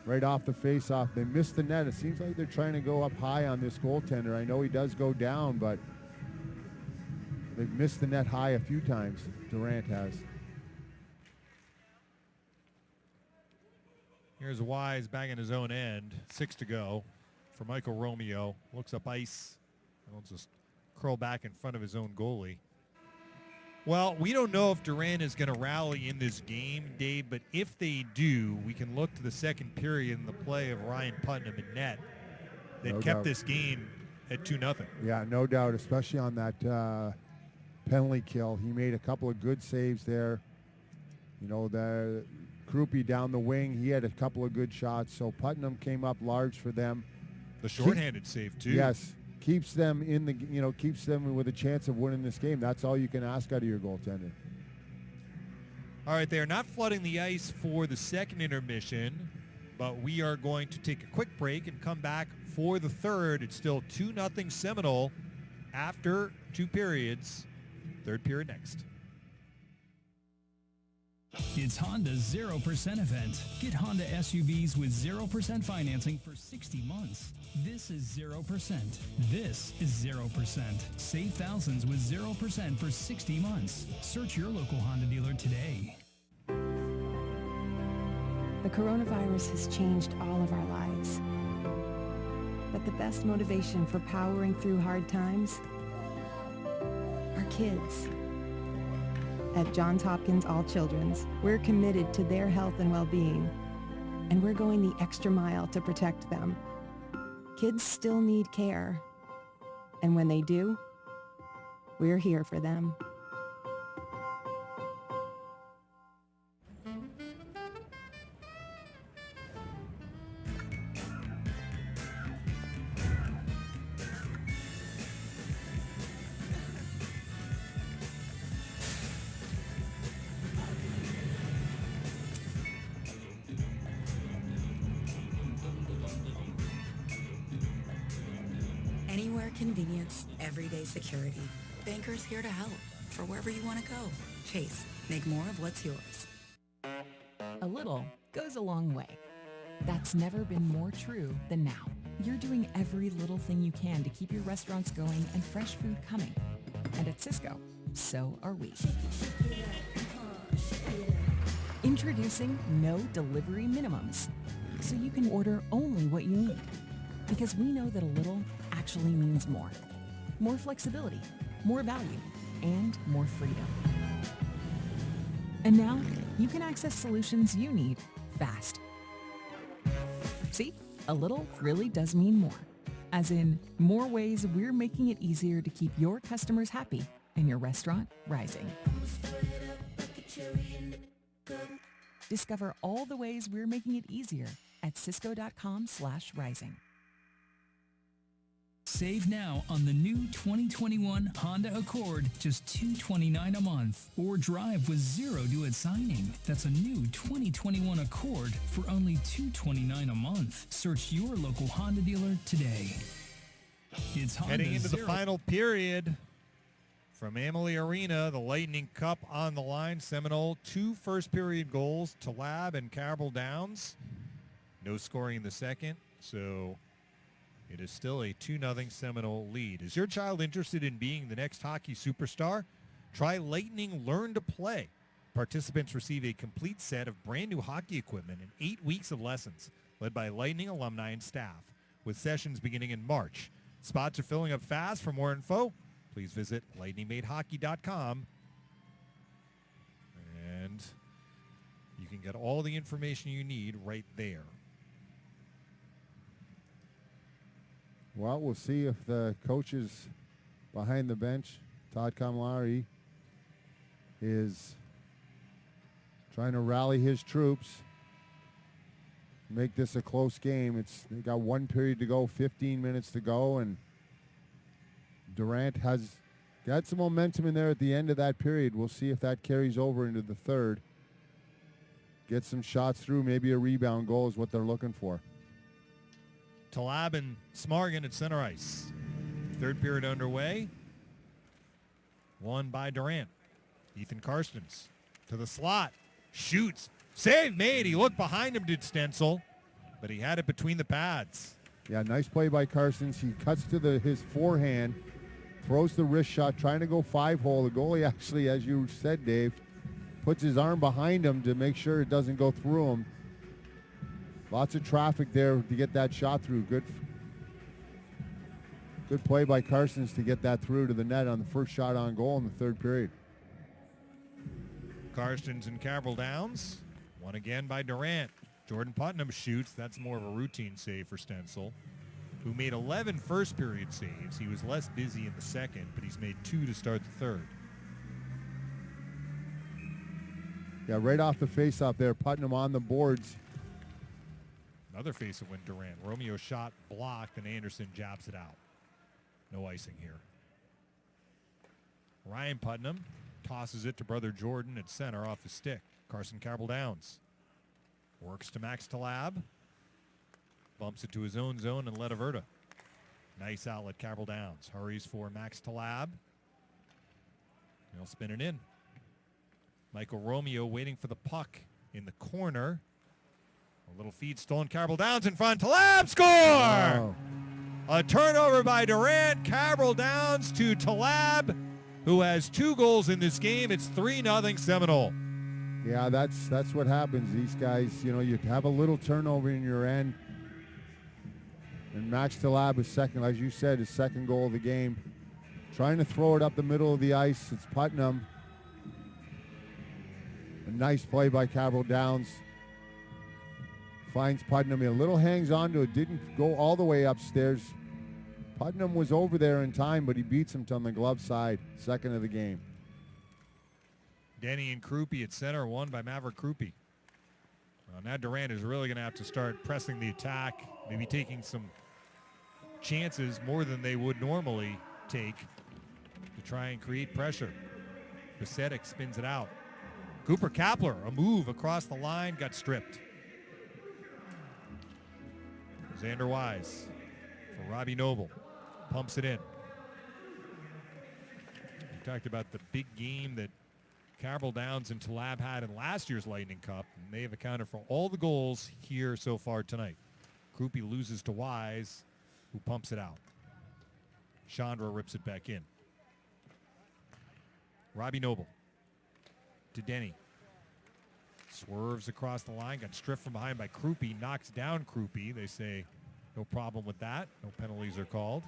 Right off the face-off. They missed the net. It seems like they're trying to go up high on this goaltender. I know he does go down, but they've missed the net high a few times. Durant has. Here's Wise banging his own end. 6 to go for Michael Romeo. Looks up ice. He'll just curl back in front of his own goalie. Well, we don't know if Durant is going to rally in this game, Dave, but if they do, we can look to the 2nd period in the play of Ryan Putnam in net. They've kept this game at 2-0. Yeah, no doubt, especially on that penalty kill. He made a couple of good saves there. You know, the Krupe down the wing, he had a couple of good shots. So Putnam came up large for them. The shorthanded save, too. Yes. Keeps them in the, keeps them with a chance of winning this game. That's all you can ask out of your goaltender. All right, they are not flooding the ice for the 2nd intermission, but we are going to take a quick break and come back for the 3rd. It's still 2-0 Seminole after 2 periods. 3rd period next. It's Honda's 0% event. Get Honda SUVs with 0% financing for 60 months. This is 0%. This is 0%. Save thousands with 0% for 60 months. Search your local Honda dealer today. The coronavirus has changed all of our lives. But the best motivation for powering through hard times are kids. At Johns Hopkins All Children's, we're committed to their health and well-being, and we're going the extra mile to protect them. Kids still need care, and when they do, we're here for them. Convenience, everyday security. Bankers here to help for wherever you want to go. Chase, make more of what's yours. A little goes a long way. That's never been more true than now. You're doing every little thing you can to keep your restaurants going and fresh food coming. And at Cisco, so are we. Introducing no delivery minimums, so you can order only what you need. Because we know that a little actually means more. More flexibility, more value, and more freedom. And now, you can access solutions you need fast. See? A little really does mean more. As in, more ways we're making it easier to keep your customers happy and your restaurant rising. Discover all the ways we're making it easier at cisco.com/rising. Save now on the new 2021 Honda Accord, just $229 a month. Or drive with zero due at signing. That's a new 2021 Accord for only $229 a month. Search your local Honda dealer today. It's Honda Heading into Zero. the final period from Amalie Arena, the Lightning Cup on the line. Seminole, 2 first-period goals to Lab and Cabral Downs. No scoring in the second, so it is still a 2-0 Seminole lead. Is your child interested in being the next hockey superstar? Try Lightning Learn to Play. Participants receive a complete set of brand new hockey equipment and 8 weeks of lessons, led by Lightning alumni and staff, with sessions beginning in March. Spots are filling up fast. For more info, please visit lightningmadehockey.com. And you can get all the information you need right there. Well, we'll see if the coaches behind the bench, Todd Kamilari, is trying to rally his troops, make this a close game. They got 1 period to go, 15 minutes to go, and Durant has got some momentum in there at the end of that period. We'll see if that carries over into the third. Get some shots through, maybe a rebound goal is what they're looking for. Talab and Smargan at center ice. Third period underway. Won by Durant. Ethan Karstens to the slot. Shoots. Save made. He looked behind him, did Stencil, but he had it between the pads. Yeah, nice play by Karstens. He cuts to his forehand, throws the wrist shot, trying to go 5-hole. The goalie actually, as you said, Dave, puts his arm behind him to make sure it doesn't go through him. Lots of traffic there to get that shot through. Good play by Karstens to get that through to the net on the first shot on goal in the third period. Karstens and Cabral Downs. Won again by Durant. Jordan Putnam shoots. That's more of a routine save for Stencil, who made 11 first period saves. He was less busy in the second, but he's made 2 to start the third. Yeah, right off the faceoff there, Putnam on the boards. Another face of win Durant. Romeo shot blocked, and Anderson jabs it out. No icing here. Ryan Putnam tosses it to brother Jordan at center off the stick. Carson Cabral Downs works to Max Talab. Bumps it to his own zone and Letaverta. Nice outlet, Cabral Downs. Hurries for Max Talab. He'll spin it in. Michael Romeo waiting for the puck in the corner. A little feed stolen. Cabral Downs in front. Talab score! Wow. A turnover by Durant. Cabral Downs to Talab, who has 2 goals in this game. It's 3-0 Seminole. Yeah, that's what happens. These guys, you have a little turnover in your end. And Max Talab is second, as you said, his second goal of the game. Trying to throw it up the middle of the ice. It's Putnam. A nice play by Cabral Downs. Finds Putnam. A little hangs onto it. Didn't go all the way upstairs. Putnam was over there in time, but he beats him on the glove side. Second of the game. Denny and Krupe at center, won by Maverick Krupe. Now Durant is really going to have to start pressing the attack, maybe taking some chances more than they would normally take to try and create pressure. Besedic spins it out. Cooper Kapler, a move across the line, got stripped. Xander Wise for Robbie Noble. pumps it in. We talked about the big game that Cabral Downs and Talab had in last year's Lightning Cup, and they have accounted for all the goals here so far tonight. Krupe loses to Wise, who pumps it out. Chandra rips it back in. Robbie Noble to Denny. Swerves across the line, got stripped from behind by Krupe, knocks down Krupe. They say no problem with that. No penalties are called.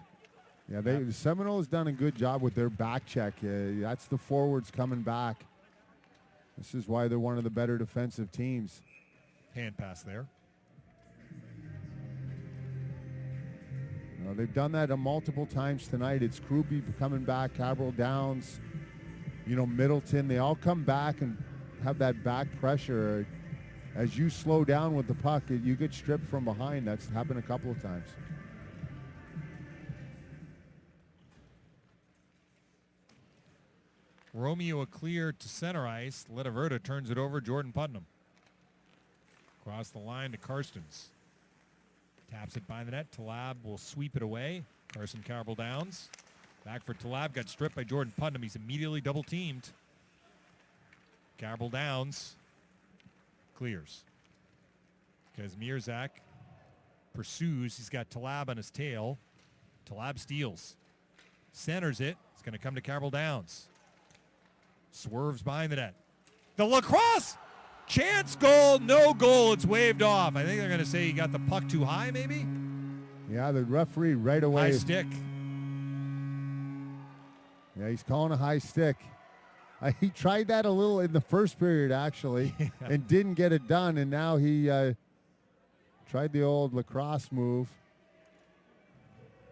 Yeah, the Seminole has done a good job with their back check. That's the forwards coming back. This is why they're one of the better defensive teams. Hand pass there. They've done that multiple times tonight. It's Krupe coming back, Cabral Downs, Middleton. They all come back and have that back pressure. As you slow down with the puck, you get stripped from behind. That's happened a couple of times. Romeo a clear to center ice. Letaverta turns it over. Jordan Putnam. Across the line to Karstens. Taps it by the net. Talab will sweep it away. Carson Cabral Downs. Back for Talab. Got stripped by Jordan Putnam. He's immediately double teamed. Cabral Downs clears. Kazmierzak pursues. He's got Talab on his tail. Talab steals. Centers it. It's going to come to Cabral Downs. Swerves behind the net. The lacrosse! Chance goal, no goal. It's waved off. I think they're going to say he got the puck too high, maybe? Yeah, the referee right away. High stick. Yeah, he's calling a high stick. He tried that a little in the first period, actually, and didn't get it done. And now he tried the old lacrosse move.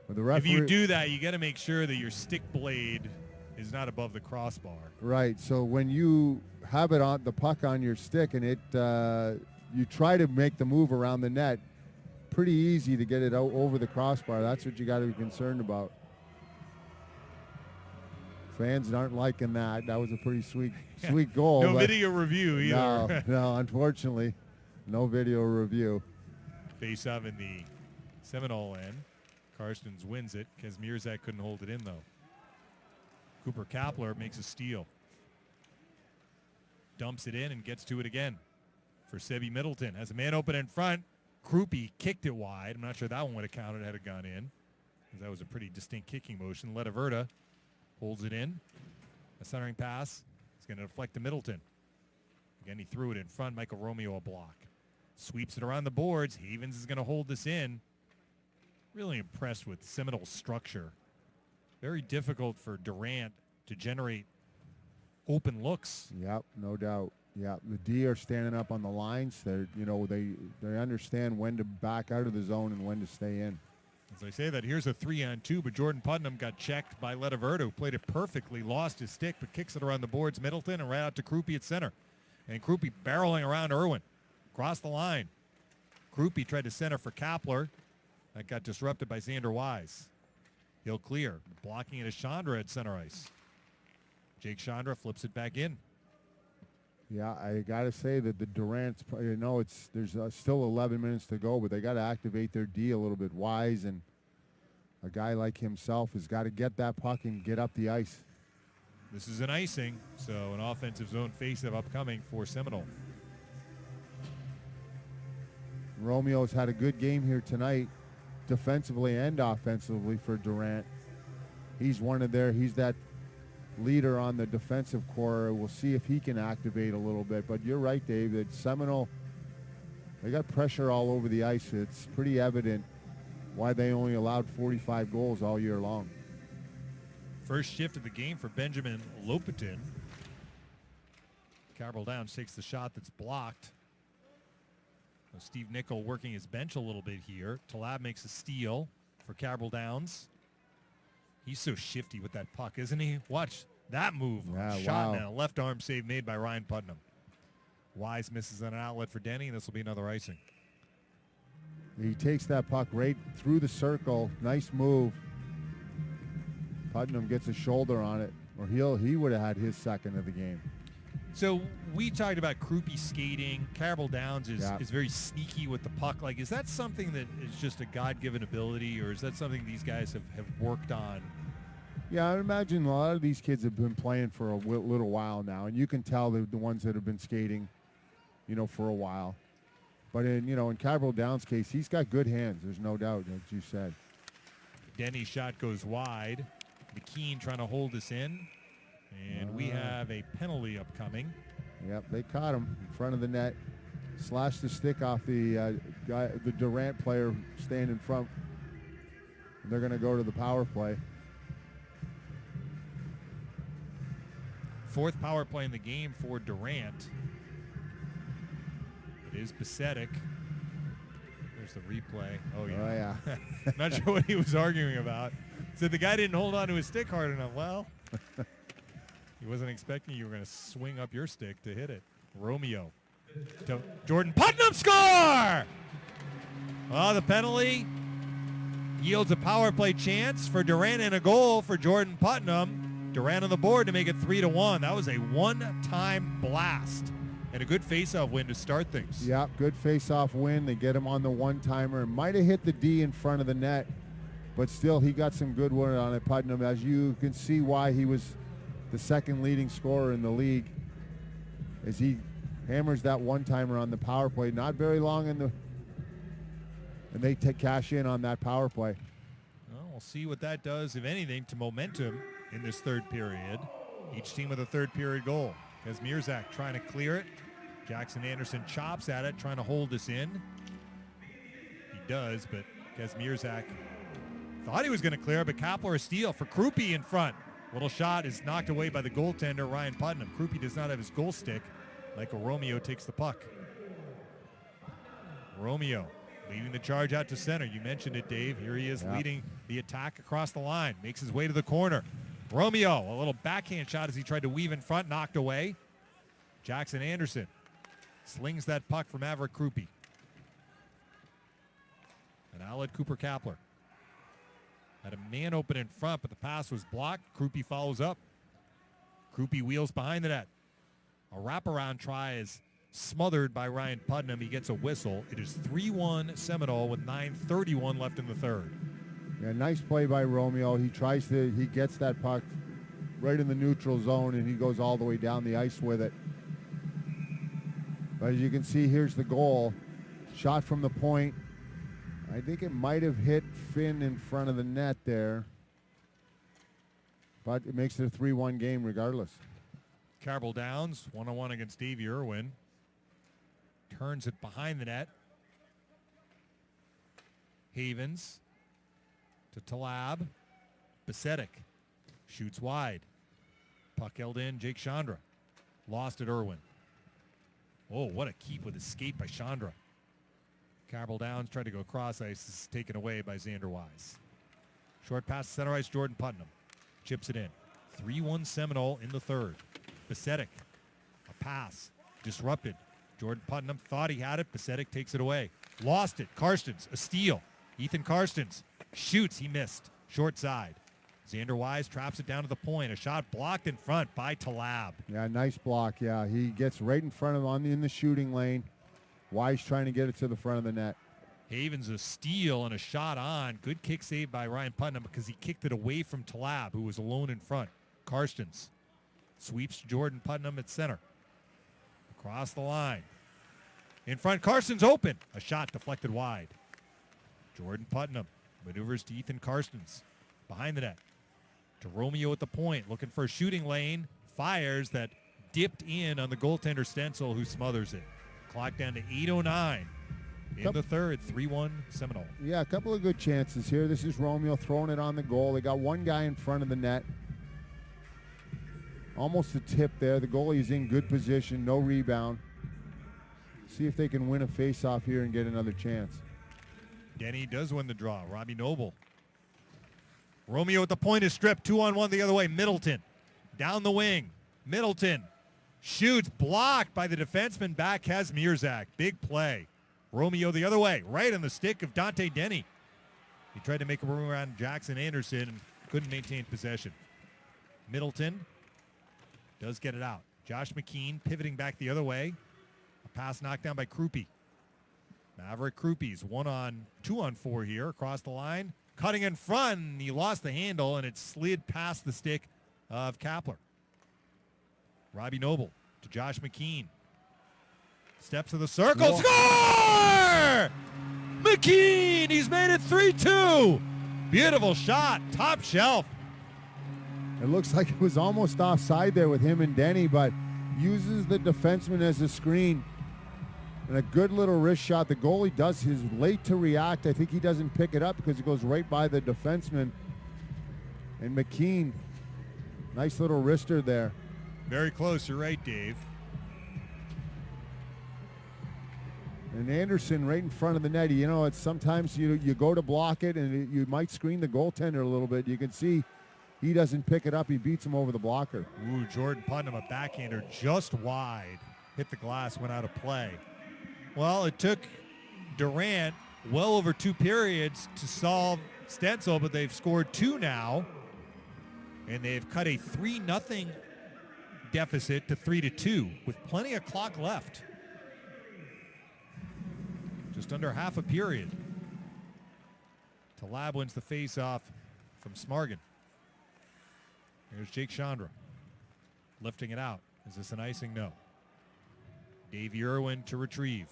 But the referee, if you do that, you got to make sure that your stick blade is not above the crossbar. Right. So when you have it on the puck on your stick and you try to make the move around the net, pretty easy to get it out over the crossbar. That's what you got to be concerned about. Fans aren't liking that. That was a pretty sweet goal. No video review either. No, unfortunately, no video review. Face off in the Seminole end. Karstens wins it. Kazmierzak couldn't hold it in, though. Cooper Kapler makes a steal. Dumps it in and gets to it again for Sebi Middleton. Has a man open in front. Krupe kicked it wide. I'm not sure that one would have counted had it gone in, because that was a pretty distinct kicking motion. Letaverta holds it in. A centering pass. It's going to deflect to Middleton. Again, he threw it in front. Michael Romeo a block. Sweeps it around the boards. Havens is going to hold this in. Really impressed with Seminole's structure. Very difficult for Durant to generate open looks. Yep, no doubt. Yeah, the D are standing up on the lines. They understand when to back out of the zone and when to stay in. As I say that, here's a 3-on-2, but Jordan Putnam got checked by Letaverta, who played it perfectly, lost his stick, but kicks it around the boards. Middleton and right out to Krupe at center. And Krupe barreling around Irwin. Across the line. Krupe tried to center for Kapler. That got disrupted by Xander Wise. He'll clear. Blocking it is Chandra at center ice. Jake Chandra flips it back in. Yeah, I got to say that the Durant's, there's still 11 minutes to go, but they got to activate their D a little bit. Wise and a guy like himself has got to get that puck and get up the ice. This is an icing, so an offensive zone face-off upcoming for Seminole. Romeo's had a good game here tonight, defensively and offensively for Durant. He's that leader on the defensive core. We'll see if he can activate a little bit. But you're right, Dave, that Seminole, they got pressure all over the ice. It's pretty evident why they only allowed 45 goals all year long. First shift of the game for Benjamin Lopetin. Cabral Downs takes the shot that's blocked. Steve Nickel working his bench a little bit here. Talab makes a steal for Cabral Downs. He's so shifty with that puck, isn't he? Watch that move. Yeah, shot wow. and a left arm save made by Ryan Putnam. Wise misses an outlet for Denny, and this will be another icing. He takes that puck right through the circle. Nice move. Putnam gets a shoulder on it, or he would have had his second of the game. So we talked about Krupe skating. Carroll Downs is very sneaky with the puck. Like, is that something that is just a God-given ability, or is that something these guys have worked on? Yeah, I imagine a lot of these kids have been playing for a little while now, and you can tell the ones that have been skating, for a while. But in Carroll Downs' case, he's got good hands. There's no doubt, as you said. Denny's shot goes wide. McKean trying to hold this in. And we have a penalty upcoming. Yep, they caught him in front of the net. Slashed the stick off the Durant player staying in front. And they're going to go to the power play. Fourth power play in the game for Durant. It is Besedic. There's the replay. Oh, yeah. Oh, yeah. Not sure what he was arguing about. Said the guy didn't hold on to his stick hard enough. Well, he wasn't expecting you were going to swing up your stick to hit it. Romeo. To Jordan Putnam, score! Well, the penalty yields a power play chance for Durant and a goal for Jordan Putnam. Durant on the board to make it 3-1. That was a one-time blast and a good face-off win to start things. Yep, good face-off win. They get him on the one-timer. Might have hit the D in front of the net, but still he got some good work on it, Putnam. As you can see why he was the second leading scorer in the league, as he hammers that one-timer on the power play. Not very long and they cash in on that power play. Well, we'll see what that does, if anything, to momentum in this third period. Each team with a third period goal. Kazmierzak trying to clear it. Jackson Anderson chops at it, trying to hold this in. He does, but Kazmierzak thought he was going to clear, but Kapler a steal for Krupe in front. Little shot is knocked away by the goaltender, Ryan Putnam. Krupe does not have his goal stick. Michael Romeo takes the puck. Romeo leading the charge out to center. You mentioned it, Dave. Here he is leading the attack across the line. Makes his way to the corner. Romeo, a little backhand shot as he tried to weave in front, knocked away. Jackson Anderson slings that puck for Maverick Krupe. And outlet Cooper Kapler. Had a man open in front, but the pass was blocked. Krupe follows up. Krupe wheels behind the net. A wraparound try is smothered by Ryan Putnam. He gets a whistle. It is 3-1 Seminole with 9:31 left in the third. Yeah, nice play by Romeo. He gets that puck right in the neutral zone, and he goes all the way down the ice with it. But as you can see, here's the goal. Shot from the point. I think it might have hit Finn in front of the net there. But it makes it a 3-1 game regardless. Carroll Downs, 1-on-1 against Davey Irwin. Turns it behind the net. Havens to Talab. Besedic shoots wide. Puck held in, Jake Chandra. Lost at Irwin. Oh, what a keep with a skate by Chandra. Carroll Downs tried to go cross ice. This is taken away by Xander Wise. Short pass to center ice, Jordan Putnam. Chips it in. 3-1 Seminole in the third. Besedic, a pass, disrupted. Jordan Putnam thought he had it. Besedic takes it away. Lost it. Karstens, a steal. Ethan Karstens shoots. He missed. Short side. Xander Wise traps it down to the point. A shot blocked in front by Talab. Yeah, nice block. Yeah, he gets right in front of him in the shooting lane. Wise trying to get it to the front of the net. Havens a steal and a shot on. Good kick save by Ryan Putnam because he kicked it away from Talab, who was alone in front. Karstens sweeps Jordan Putnam at center. Across the line. In front, Karstens open. A shot deflected wide. Jordan Putnam maneuvers to Ethan Karstens. Behind the net. To Romeo at the point. Looking for a shooting lane. Fires that dipped in on the goaltender Stencil, who smothers it. Clock down to 8:09 in the third. 3-1 Seminole. Yeah, a couple of good chances here. This is Romeo throwing it on the goal. They got one guy in front of the net. Almost a tip there. The goalie is in good position. No rebound. See if they can win a face-off here and get another chance. Denny does win the draw. Robbie Noble. Romeo at the point is stripped. 2-on-1 the other way. Middleton down the wing. Middleton shoots. Blocked by the defenseman back Kazmierzak. Big play. Romeo the other way. Right on the stick of Dante Denny. He tried to make a room around Jackson Anderson and couldn't maintain possession. Middleton does get it out. Josh McKean pivoting back the other way. A pass knocked down by Krupe. Maverick Krupe's 2-on-4 here across the line. Cutting in front. He lost the handle, and it slid past the stick of Kapler. Robbie Noble to Josh McKean. Steps to the circle. Whoa. Score! McKean, he's made it 3-2. Beautiful shot, top shelf. It looks like it was almost offside there with him and Denny, but uses the defenseman as a screen. And a good little wrist shot. The goalie does his late to react. I think he doesn't pick it up because it goes right by the defenseman. And McKean, nice little wrister there. Very close, you're right, Dave. And Anderson right in front of the net. You know, it's sometimes you go to block it and you might screen the goaltender a little bit. You can see he doesn't pick it up. He beats him over the blocker. Ooh, Jordan Putnam, a backhander just wide. Hit the glass, went out of play. Well, it took Durant well over 2 periods to solve Stenzel, but they've scored 2 now. And they've cut a 3-0 deficit to 3-2 with plenty of clock left. Just under half a period. Talab wins the face-off from Smargan. Here's Jake Chandra lifting it out. Is this an icing? No. Davey Irwin to retrieve.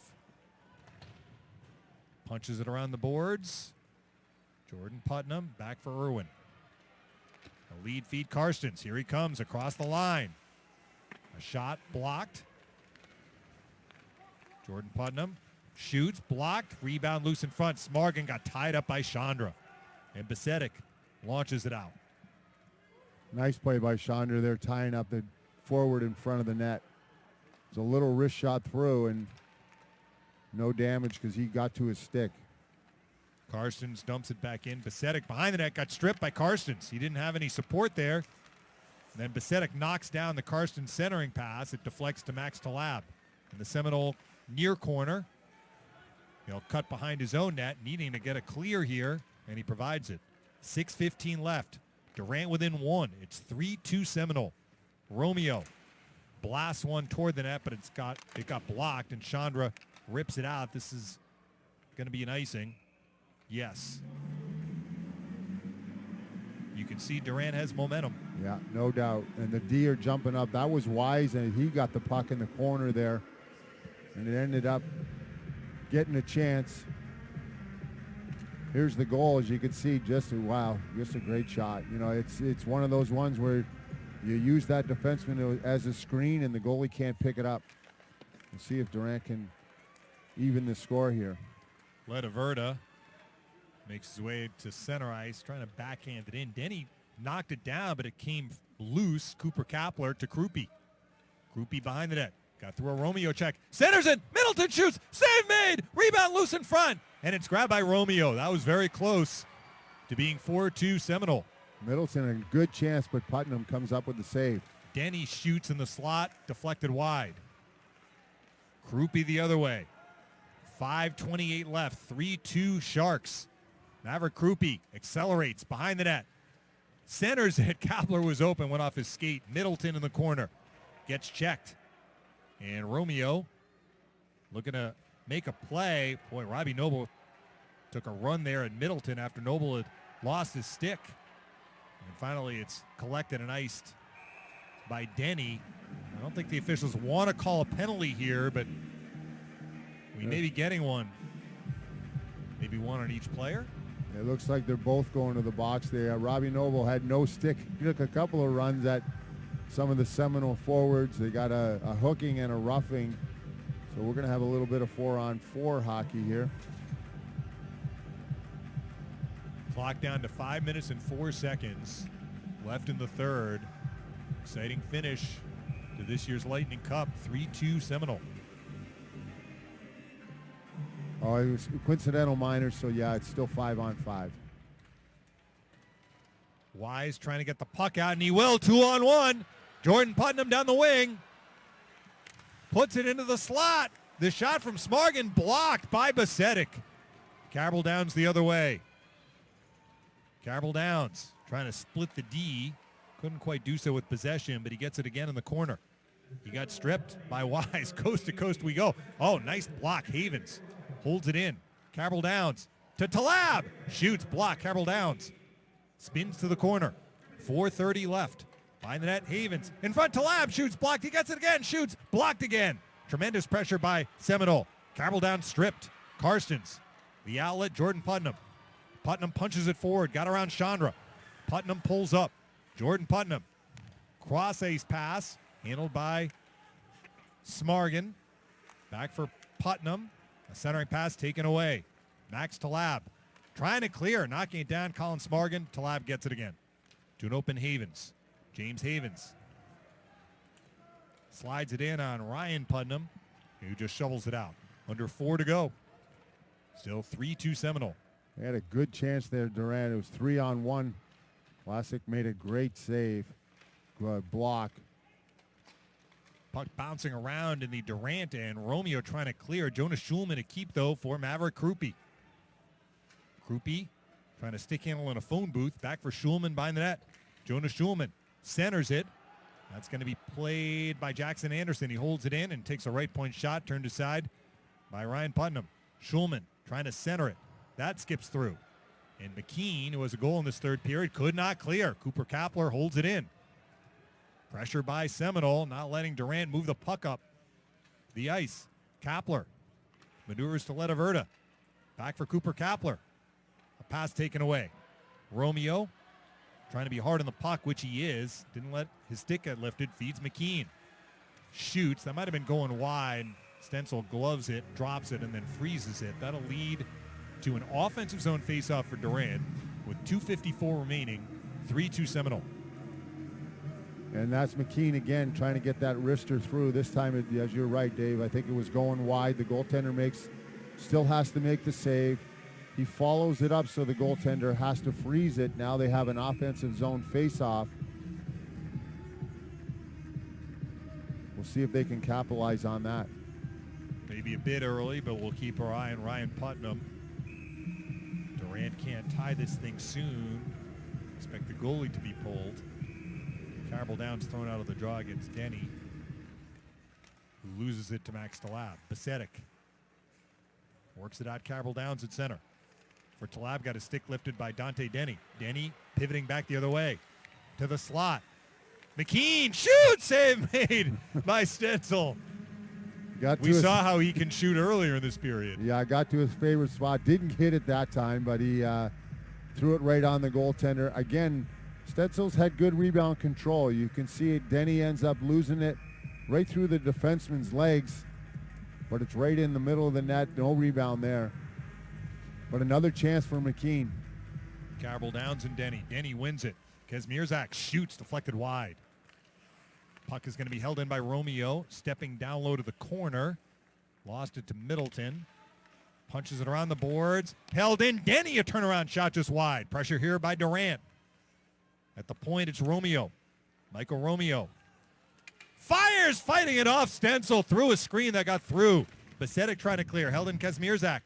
Punches it around the boards. Jordan Putnam back for Irwin. A lead feed Karstens. Here he comes across the line. A shot blocked. Jordan Putnam shoots, blocked, rebound loose in front. Smargan got tied up by Chandra. And Besedic launches it out. Nice play by Chandra there, tying up the forward in front of the net. It's a little wrist shot through and no damage because he got to his stick. Karstens dumps it back in. Besedic behind the net got stripped by Karstens. He didn't have any support there. And then Besedic knocks down the Karstens centering pass. It deflects to Max Talab. In the Seminole near corner. He'll cut behind his own net, needing to get a clear here, and he provides it. 6:15 left. Durant within 1. It's 3-2 Seminole. Romeo blasts one toward the net, but it got blocked, and Chandra rips it out. This is going to be an icing. Yes. You can see Durant has momentum. Yeah, no doubt. And the D are jumping up. That was wise, and he got the puck in the corner there. And it ended up getting a chance. Here's the goal, as you can see. Just a great shot. You know, it's one of those ones where you use that defenseman as a screen, and the goalie can't pick it up. We'll see if Durant can even the score here. Lediverta makes his way to center ice, trying to backhand it in. Denny knocked it down, but it came loose. Cooper Kapler to Krupe. Krupe behind the net. Got through a Romeo check. Centers it. Middleton shoots. Save made. Rebound loose in front. And it's grabbed by Romeo. That was very close to being 4-2 Seminole. Middleton a good chance, but Putnam comes up with the save. Denny shoots in the slot. Deflected wide. Krupe the other way. 5:28 left. 3-2 Sharks. Maverick Krupe accelerates behind the net. Centers it. Kapler was open. Went off his skate. Middleton in the corner. Gets checked. And Romeo looking to make a play. Boy, Robbie Noble took a run there at Middleton after Noble had lost his stick. And finally it's collected and iced by Denny. I don't think the officials want to call a penalty here, but we may be getting one. Maybe one on each player. It looks like they're both going to the box there. Robbie Noble had no stick. He took a couple of runs at some of the Seminole forwards. They got a hooking and a roughing. So we're going to have a little bit of 4-on-4 hockey here. Clock down to 5 minutes and 4 seconds left in the third. Exciting finish to this year's Lightning Cup. 3-2 Seminole. Oh, it was coincidental minors, so yeah, it's still 5-on-5. Wise trying to get the puck out, and he will. 2-on-1. Jordan Putnam down the wing. Puts it into the slot. The shot from Smargan blocked by Besedic. Cabral Downs the other way. Cabral Downs trying to split the D. Couldn't quite do so with possession, but he gets it again in the corner. He got stripped by Wise. Coast to coast we go. Oh, nice block. Havens holds it in. Cabral Downs to Talab. Shoots, block. Cabral Downs spins to the corner. 4:30 left. Behind the net, Havens. In front, Talab shoots, blocked. He gets it again, shoots, blocked again. Tremendous pressure by Seminole. Cabral Downs stripped. Karstens. The outlet, Jordan Putnam. Putnam punches it forward. Got around Chandra. Putnam pulls up. Jordan Putnam. Cross ace pass. Handled by Smargan. Back for Putnam. A centering pass taken away. Max Talab. Trying to clear. Knocking it down. Colin Smargan. Talab gets it again. To an open Havens. James Havens. Slides it in on Ryan Putnam, who just shovels it out. Under 4 to go. Still 3-2 Seminole. They had a good chance there, Durant. It was 3-on-1. Vlasic made a great save. Good block. Puck bouncing around in the Durant and Romeo trying to clear. Jonas Schulman to keep, though, for Maverick Krupe. Krupe trying to stick handle in a phone booth. Back for Schulman behind the net. Jonas Schulman centers it. That's going to be played by Jackson Anderson. He holds it in and takes a right point shot, turned aside by Ryan Putnam. Schulman trying to center it. That skips through. And McKean, who has a goal in this third period, could not clear. Cooper Kapler holds it in. Pressure by Seminole, not letting Durant move the puck up the ice. Kapler maneuvers to Letaverta. Back for Cooper Kapler. A pass taken away. Romeo trying to be hard on the puck, which he is. Didn't let his stick get lifted. Feeds McKean. Shoots. That might have been going wide. Stenzel gloves it, drops it, and then freezes it. That'll lead to an offensive zone faceoff for Durant with 2:54 remaining. 3-2 Seminole. And that's McKean again trying to get that wrister through. This time, as you're right, Dave, I think it was going wide. The goaltender still has to make the save. He follows it up so the goaltender has to freeze it. Now they have an offensive zone face-off. We'll see if they can capitalize on that. Maybe a bit early, but we'll keep our eye on Ryan Putnam. Durant can't tie this thing soon. Expect the goalie to be pulled. Cabral Downs thrown out of the draw against Denny, who loses it to Max Talab. Besedic works it out. Cabral Downs at center. For Talab, got his stick lifted by Dante Denny. Denny pivoting back the other way to the slot. McKean shoots, save made by Stenzel. We saw how he can shoot earlier in this period. Yeah, I got to his favorite spot. Didn't hit it that time, but he threw it right on the goaltender. Again, Stenzel's had good rebound control. You can see it. Denny ends up losing it right through the defenseman's legs, but it's right in the middle of the net. No rebound there. But another chance for McKean. Cabral Downs and Denny. Denny wins it. Kazmierzak shoots, deflected wide. Puck is going to be held in by Romeo, stepping down low to the corner. Lost it to Middleton. Punches it around the boards. Held in. Denny, a turnaround shot just wide. Pressure here by Durant. At the point, it's Romeo. Michael Romeo. Fires, fighting it off. Stenzel through a screen that got through. Besedic trying to clear. Held in Kazmierzak.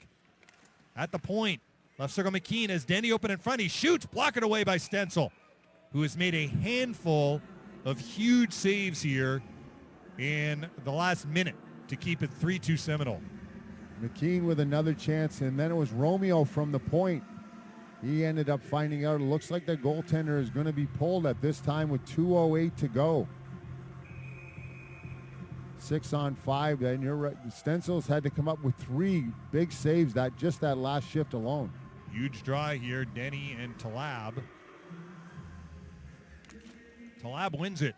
At the point, left circle McKean as Denny open in front. He shoots, blocked away by Stenzel, who has made a handful of huge saves here in the last minute to keep it 3-2 Seminole. McKean with another chance, and then it was Romeo from the point. He ended up finding out it looks like the goaltender is going to be pulled at this time with 2:08 to go. 6-on-5, and you're right. Stenzel's had to come up with 3 big saves that last shift alone. Huge draw here, Denny and Talab. Talab wins it.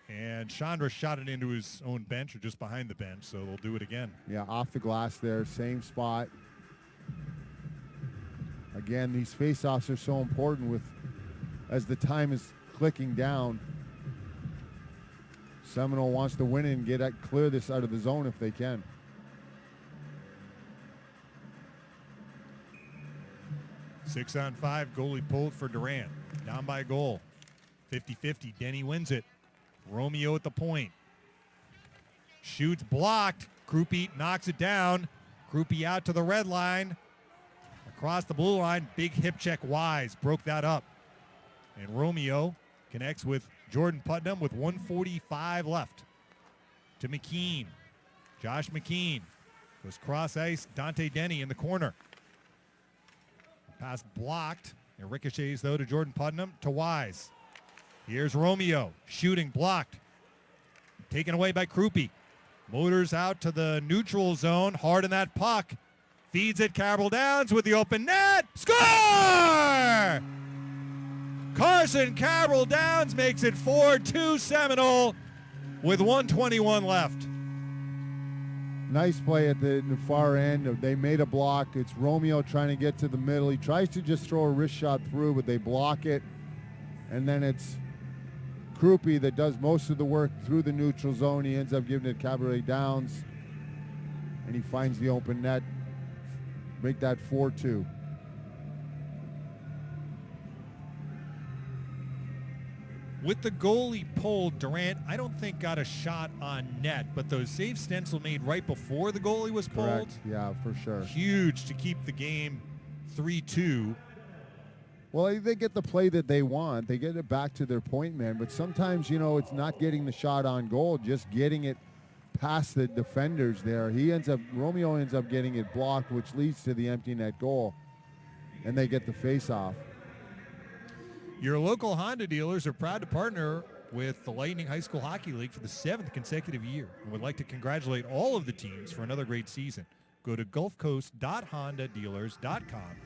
And Chandra shot it into his own bench or just behind the bench, so they'll do it again. Yeah, off the glass there, same spot. Again, these faceoffs are so important as the time is clicking down. Seminole wants to win and clear this out of the zone if they can. Six on 5, goalie pulled for Durant. Down by a goal. 50-50, Denny wins it. Romeo at the point. Shoots, blocked. Krupe knocks it down. Krupe out to the red line. Across the blue line, big hip check Wise. Broke that up. And Romeo connects with Jordan Putnam with 1:45 left to McKean. Josh McKean goes cross ice. Dante Denny in the corner. Pass blocked. It ricochets, though, to Jordan Putnam to Wise. Here's Romeo. Shooting blocked. Taken away by Krupe. Motors out to the neutral zone. Hard in that puck. Feeds it. Cabral Downs with the open net. Score! Carson Cabral Downs makes it 4-2 Seminole with 1:21 left. Nice play at the far end. They made a block. It's Romeo trying to get to the middle. He tries to just throw a wrist shot through, but they block it. And then it's Krupe that does most of the work through the neutral zone. He ends up giving it Cabral Downs, and he finds the open net. Make that 4-2. With the goalie pulled, Durant, I don't think got a shot on net, but those saves Stencil made right before the goalie was pulled. Correct. Yeah, for sure. Huge to keep the game 3-2. Well, they get the play that they want. They get it back to their point man, but sometimes, it's not getting the shot on goal, just getting it past the defenders there. Romeo ends up getting it blocked, which leads to the empty net goal, and they get the face-off. Your local Honda dealers are proud to partner with the Lightning High School Hockey League for the 7th consecutive year and would like to congratulate all of the teams for another great season. Go to gulfcoast.hondadealers.com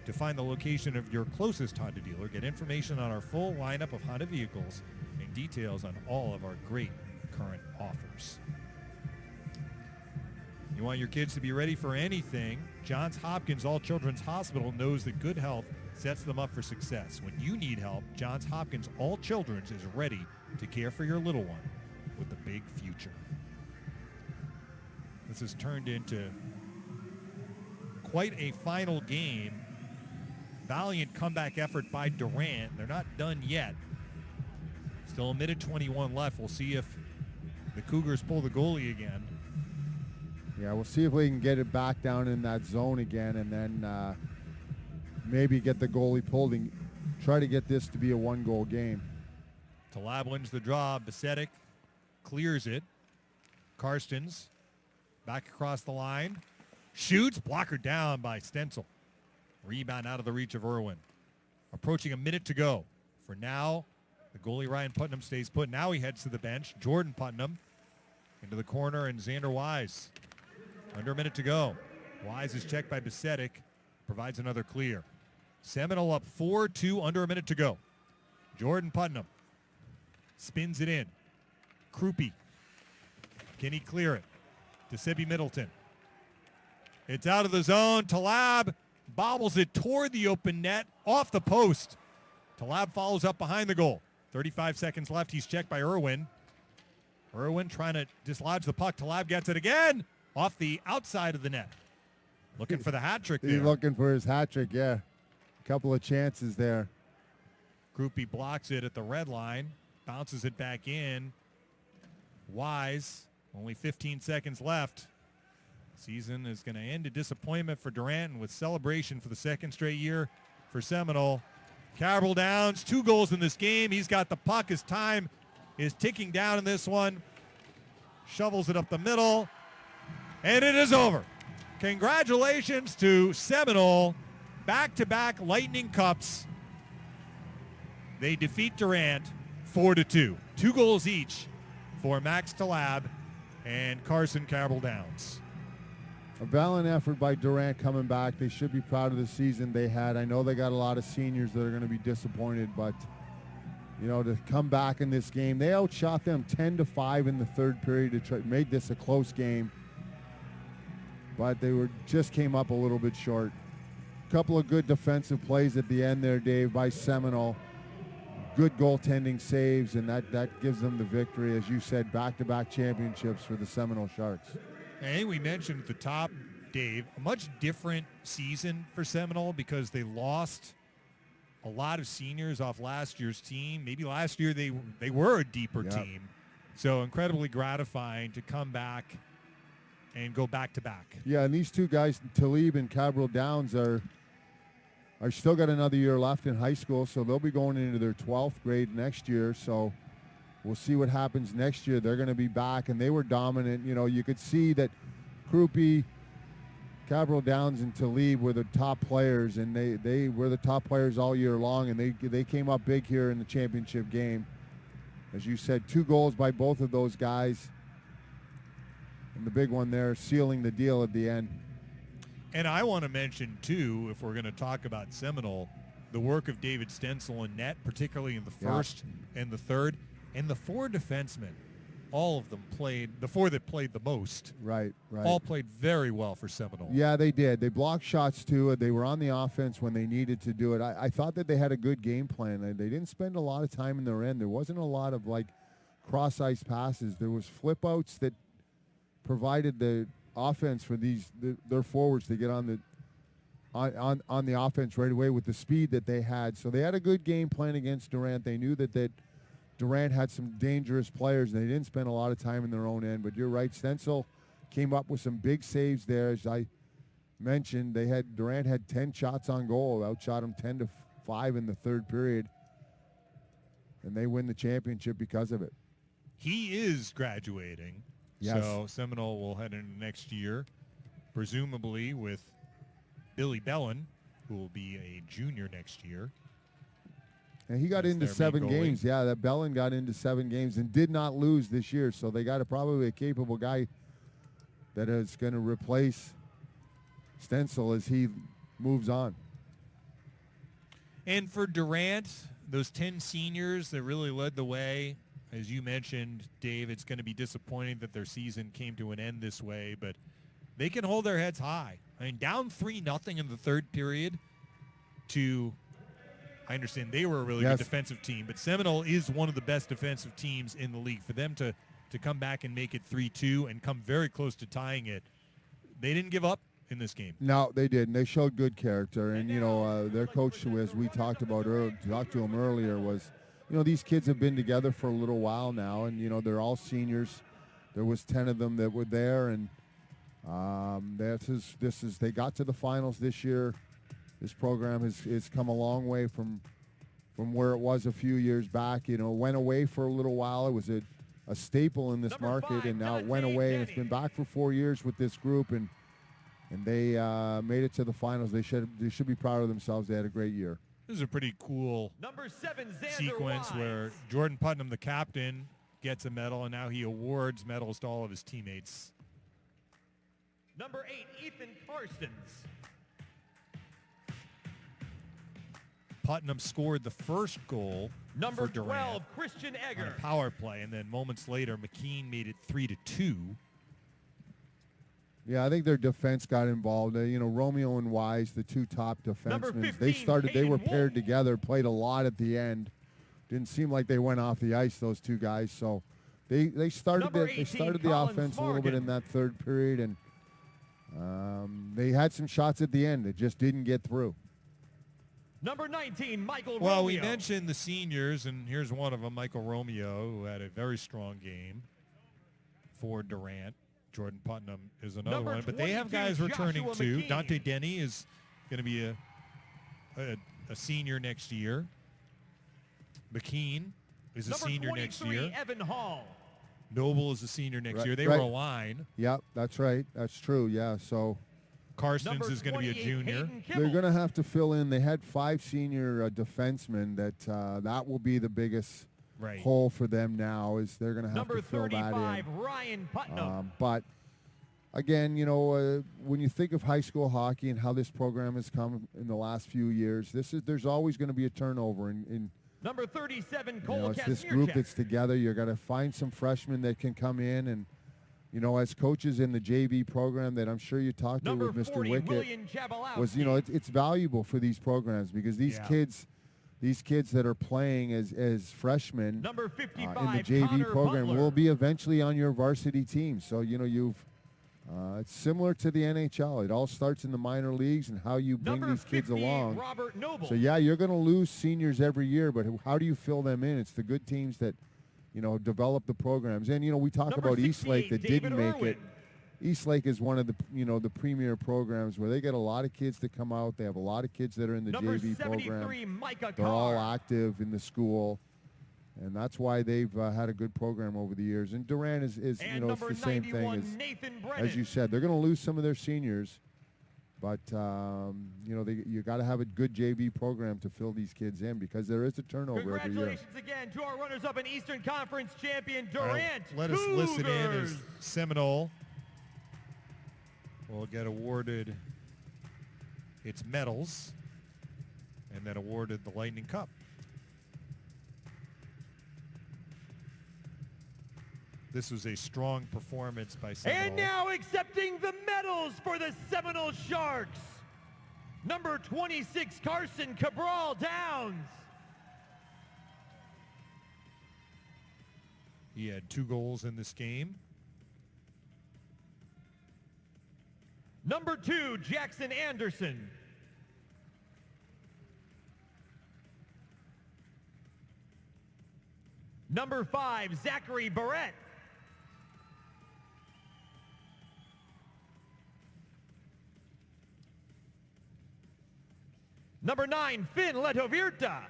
to find the location of your closest Honda dealer, get information on our full lineup of Honda vehicles, and details on all of our great current offers. You want your kids to be ready for anything? Johns Hopkins All Children's Hospital knows that good health sets them up for success. When you need help, Johns Hopkins All Children's is ready to care for your little one with the big future. This has turned into quite a final game. Valiant comeback effort by Durant. They're not done yet. Still a minute 21 left. We'll see if the Cougars pull the goalie again. Yeah, we'll see if we can get it back down in that zone again, and then maybe get the goalie pulled and try to get this to be a one-goal game. Talab wins the draw. Besedic clears it. Karstens back across the line. Shoots. Blocker down by Stencil. Rebound out of the reach of Irwin. Approaching a minute to go. For now, the goalie Ryan Putnam stays put. Now he heads to the bench. Jordan Putnam into the corner, and Xander Wise. Under a minute to go. Wise is checked by Besedic. Provides another clear. Seminole up 4-2, under a minute to go. Jordan Putnam spins it in. Krupe. Can he clear it? To Sebi Middleton. It's out of the zone. Talab bobbles it toward the open net, off the post. Talab follows up behind the goal. 35 seconds left. He's checked by Irwin. Irwin trying to dislodge the puck. Talab gets it again, off the outside of the net. Looking for the hat trick there. He's looking for his hat trick, yeah. A couple of chances there. Krupe blocks it at the red line. Bounces it back in. Wise, only 15 seconds left. Season is going to end a disappointment for Durant, and with celebration for the second straight year for Seminole. Cabral Downs, 2 goals in this game. He's got the puck. His time is ticking down in this one. Shovels it up the middle, and it is over. Congratulations to Seminole. Back-to-back Lightning Cups. They defeat Durant 4-2. 2 goals each for Max Talab and Carson Cabral Downs. A valiant effort by Durant coming back. They should be proud of the season they had. I know they got a lot of seniors that are going to be disappointed, but to come back in this game, they outshot them 10-5 in the third period to made this a close game. But they just came up a little bit short. A couple of good defensive plays at the end there, Dave, by Seminole. Good goaltending saves, and that gives them the victory. As you said, back-to-back championships for the Seminole Sharks. And we mentioned at the top, Dave, a much different season for Seminole because they lost a lot of seniors off last year's team. Maybe last year they were a deeper team. So incredibly gratifying to come back and go back-to-back. Yeah, and these 2 guys, Talib and Cabral Downs, are still got another year left in high school, so they'll be going into their 12th grade next year. So We'll see what happens next year. They're going to be back, and they were dominant. You know, you could see that Krupe, Cabral Downs, and Talib were the top players, and they were the top players all year long, and they came up big here in the championship game. As you said, 2 goals by both of those guys, and the big one there sealing the deal at the end. And I want to mention, too, if we're going to talk about Seminole, the work of David Stencil in net, particularly in the first and the third. And the 4 defensemen, all of them played, the 4 that played the most, right. all played very well for Seminole. Yeah, they did. They blocked shots, too. They were on the offense when they needed to do it. I thought that they had a good game plan. They didn't spend a lot of time in their end. There wasn't a lot of, like, cross-ice passes. There was flip-outs that provided the offense for their forwards to get on the offense right away with the speed that they had. So they had a good game plan against Durant. They knew that Durant had some dangerous players, and they didn't spend a lot of time in their own end. But you're right, Stencil came up with some big saves there. As I mentioned, Durant had 10 shots on goal, outshot him 10-5 in the third period, and they win the championship because of it. He is graduating, so Seminole will head into next year, presumably with Billy Bellin, who will be a junior next year. And he got into 7 games. Yeah, that Bellin got into 7 games and did not lose this year. So they got probably a capable guy that is going to replace Stencil as he moves on. And for Durant, those 10 seniors that really led the way, as you mentioned, Dave, it's going to be disappointing that their season came to an end this way, but they can hold their heads high. I mean, down 3-0 in the third period to... I understand they were a really good defensive team, but Seminole is one of the best defensive teams in the league. For them to come back and make it 3-2 and come very close to tying it, they didn't give up in this game. No, they didn't. They showed good character. And, you know, their coach, as we talked to him earlier, was, you know, these kids have been together for a little while now, and, you know, they're all seniors. There was 10 of them that were there, and they got to the finals this year. This program has come a long way from where it was a few years back. You know, went away for a little while. It was a staple in this market, and now it went away, and it's been back for 4 years with this group, and they made it to the finals. They should be proud of themselves. They had a great year. This is a pretty cool sequence where Jordan Putnam, the captain, gets a medal, and now he awards medals to all of his teammates. Number 8, Ethan Karstens. Putnam scored the first goal Number for Durant 12, Christian Egger. on a power play, and then moments later, McKean made it 3-2. Yeah, I think their defense got involved. You know, Romeo and Wise, the 2 top defensemen, they were paired together, played a lot at the end. Didn't seem like they went off the ice, those 2 guys. So they started the offense a little bit in that third period, and they had some shots at the end that just didn't get through. Number 19, Michael Romeo. Well, we mentioned the seniors, and here's one of them, Michael Romeo, who had a very strong game for Durant. Jordan Putnam is another one. But they have guys returning, too. McKean. Dante Denny is going to be a senior next year. McKean is a senior next year. Evan Hall. Noble is a senior next year. They were a line. Yep, that's right. That's true, yeah. So Karstens is going to be a junior. They're going to have to fill in. They had 5 senior defensemen. That will be the biggest hole for them now, is they're going to have to fill that in. Number 35, Ryan Putnam. But again, you know, when you think of high school hockey and how this program has come in the last few years, there's always going to be a turnover in Number 37, Cole it's this group that's together. You're going to find some freshmen that can come in, and you know, as coaches in the JV program that I'm sure you talked to with Mr. Wickett, was, you know, it's valuable for these programs because these kids that are playing as freshmen in the JV program will be eventually on your varsity team. So, you know, it's similar to the NHL. It all starts in the minor leagues and how you bring these kids along. So, yeah, you're going to lose seniors every year, but how do you fill them in? It's the good teams that, you know, develop the programs. And, you know, we talk about Eastlake that didn't make it. Eastlake is one of the, you know, the premier programs where they get a lot of kids that come out. They have a lot of kids that are in the JV program. They're all active in the school. And that's why they've had a good program over the years. And Durant is it's the same thing as you said. They're going to lose some of their seniors, but you got to have a good JV program to fill these kids in because there is a turnover every year. Congratulations again to our runners-up and Eastern Conference champion Durant Let us listen in as Seminole will get awarded its medals and then awarded the Lightning Cup. This was a strong performance by Seminole. And now accepting the medals for the Seminole Sharks, number 26, Carson Cabral Downs. He had 2 goals in this game. Number 2, Jackson Anderson. Number 5, Zachary Barrett. Number 9, Finn Letovirta.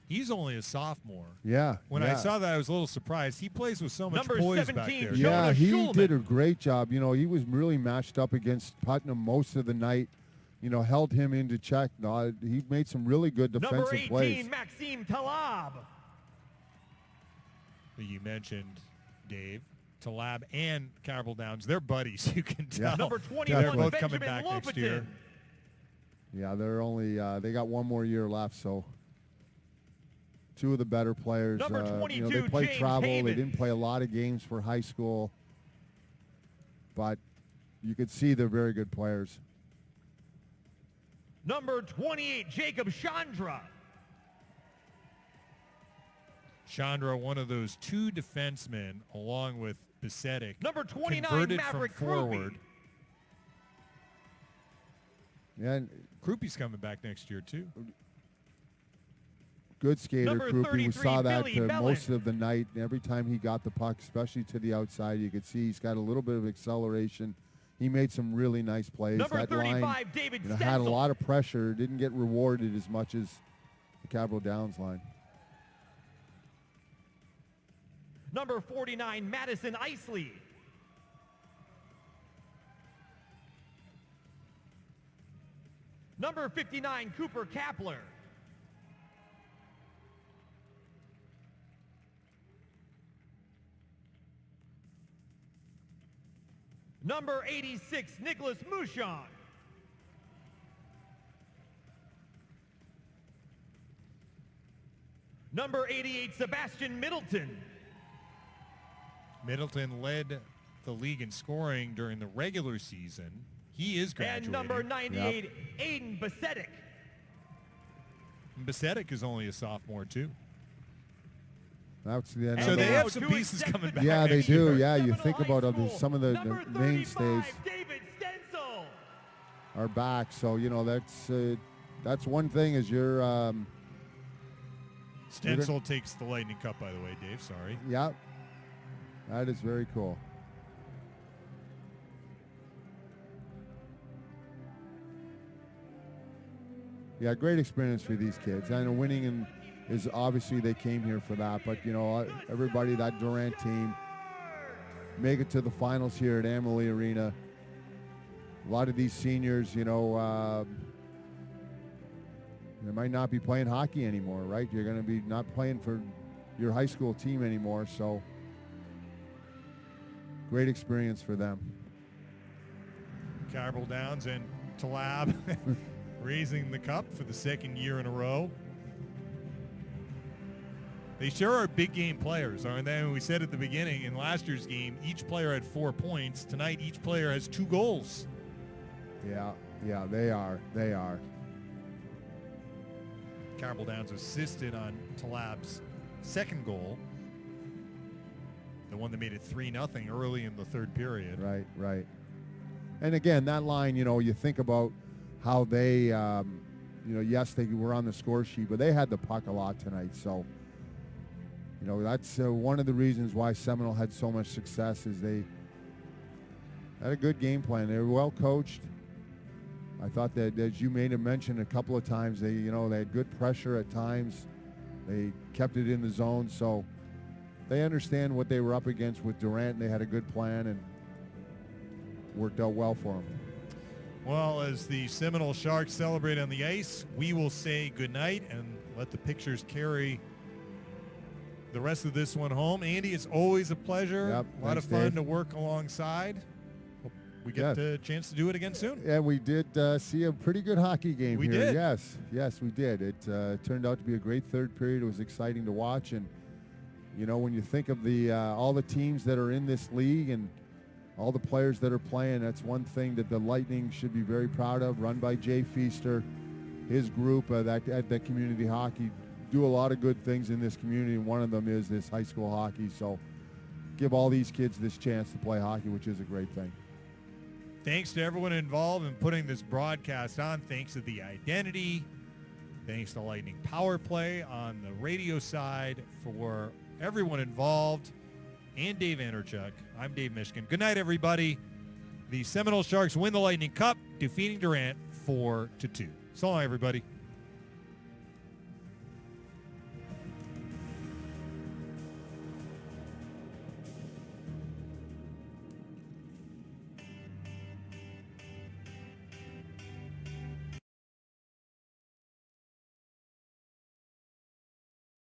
He's only a sophomore. Yeah. When I saw that, I was a little surprised. He plays with so much Number poise 17, back there. Yeah, he Schulman. did a great job. He was really matched up against Putnam most of the night. Held him into check. No, he made some really good defensive Number 18, plays. Maxime Talab. You mentioned, Dave, Talab and Cabral Downs. They're buddies, you can tell. Number 21, They're both Benjamin coming back next Lopatin. year. Yeah, they're only they got one more year left, so 2 of the better players. Number 22, they played James travel. Havens. They didn't play a lot of games for high school, but you could see they're very good players. Number 28, Jacob Chandra. Chandra, one of those 2 defensemen, along with Besedic, Number 29, converted Maverick from forward. Krupe. Yeah, and Krupe's coming back next year, too. good skater, Number Krupe. We 33, saw that Billy Bellin. most of the night. Every time he got the puck, especially to the outside, you could see he's got a little bit of acceleration. He made some really nice plays. Number that 35, line David had a Stenzel. lot of pressure, didn't get rewarded as much as the Cabral Downs line. Number 49, Madison Isley. Number 59, Cooper Kapler. Number 86, Nicholas Mouchon. Number 88, Sebastian Middleton. Middleton led the league in scoring during the regular season. He is graduating. And number 98, Aidan Besedic. Besedic is only a sophomore, too. That's the end. So of they the- have some pieces coming back. Yeah, they next do. year. Yeah, you Seminole think High about School. some of the Number mainstays 35, David Stenzel. are back. So that's one thing is you're Stencil takes the Lightning Cup, by the way, Dave. Sorry. yeah. That is very cool. Yeah, great experience for these kids. I know winning is obviously they came here for that, but everybody, that Durant team, make it to the finals here at Amalie Arena. A lot of these seniors, they might not be playing hockey anymore, right? You're going to be not playing for your high school team anymore, so great experience for them. Cabral Downs and Talab raising the cup for the second year in a row. They sure are big game players, aren't they? And we said at the beginning, in last year's game, each player had 4 points. Tonight, each player has 2 goals. Yeah, they are. They are. Cabral Downs assisted on Talab's second goal, the one that made it 3-0 early in the third period. Right. And again, that line, you think about how they, yes, they were on the score sheet, but they had the puck a lot tonight. So, that's one of the reasons why Seminole had so much success is they had a good game plan. They were well coached. I thought that, as you made a mention a couple of times, they had good pressure at times. They kept it in the zone, so they understand what they were up against with Durant, and they had a good plan and worked out well for them. Well, as the Seminole Sharks celebrate on the ice, we will say goodnight and let the pictures carry the rest of this one home. Andy, it's always a pleasure. Yep, a lot thanks, of fun Dave. to work alongside. Hope we get a chance to do it again soon. Yeah, we did see a pretty good hockey game We here. did. Yes, we did. It turned out to be a great third period. It was exciting to watch. And, when you think of the all the teams that are in this league and all the players that are playing, that's one thing that the Lightning should be very proud of, run by Jay Feaster. His group at that community hockey do a lot of good things in this community, and one of them is this high school hockey. So give all these kids this chance to play hockey, which is a great thing. Thanks to everyone involved in putting this broadcast on. Thanks to The Identity. Thanks to Lightning Power Play on the radio side. For everyone involved, and Dave Andreychuk, I'm Dave Mishkin. Good night, everybody. The Seminole Sharks win the Lightning Cup, defeating Durant 4-2. So long, everybody.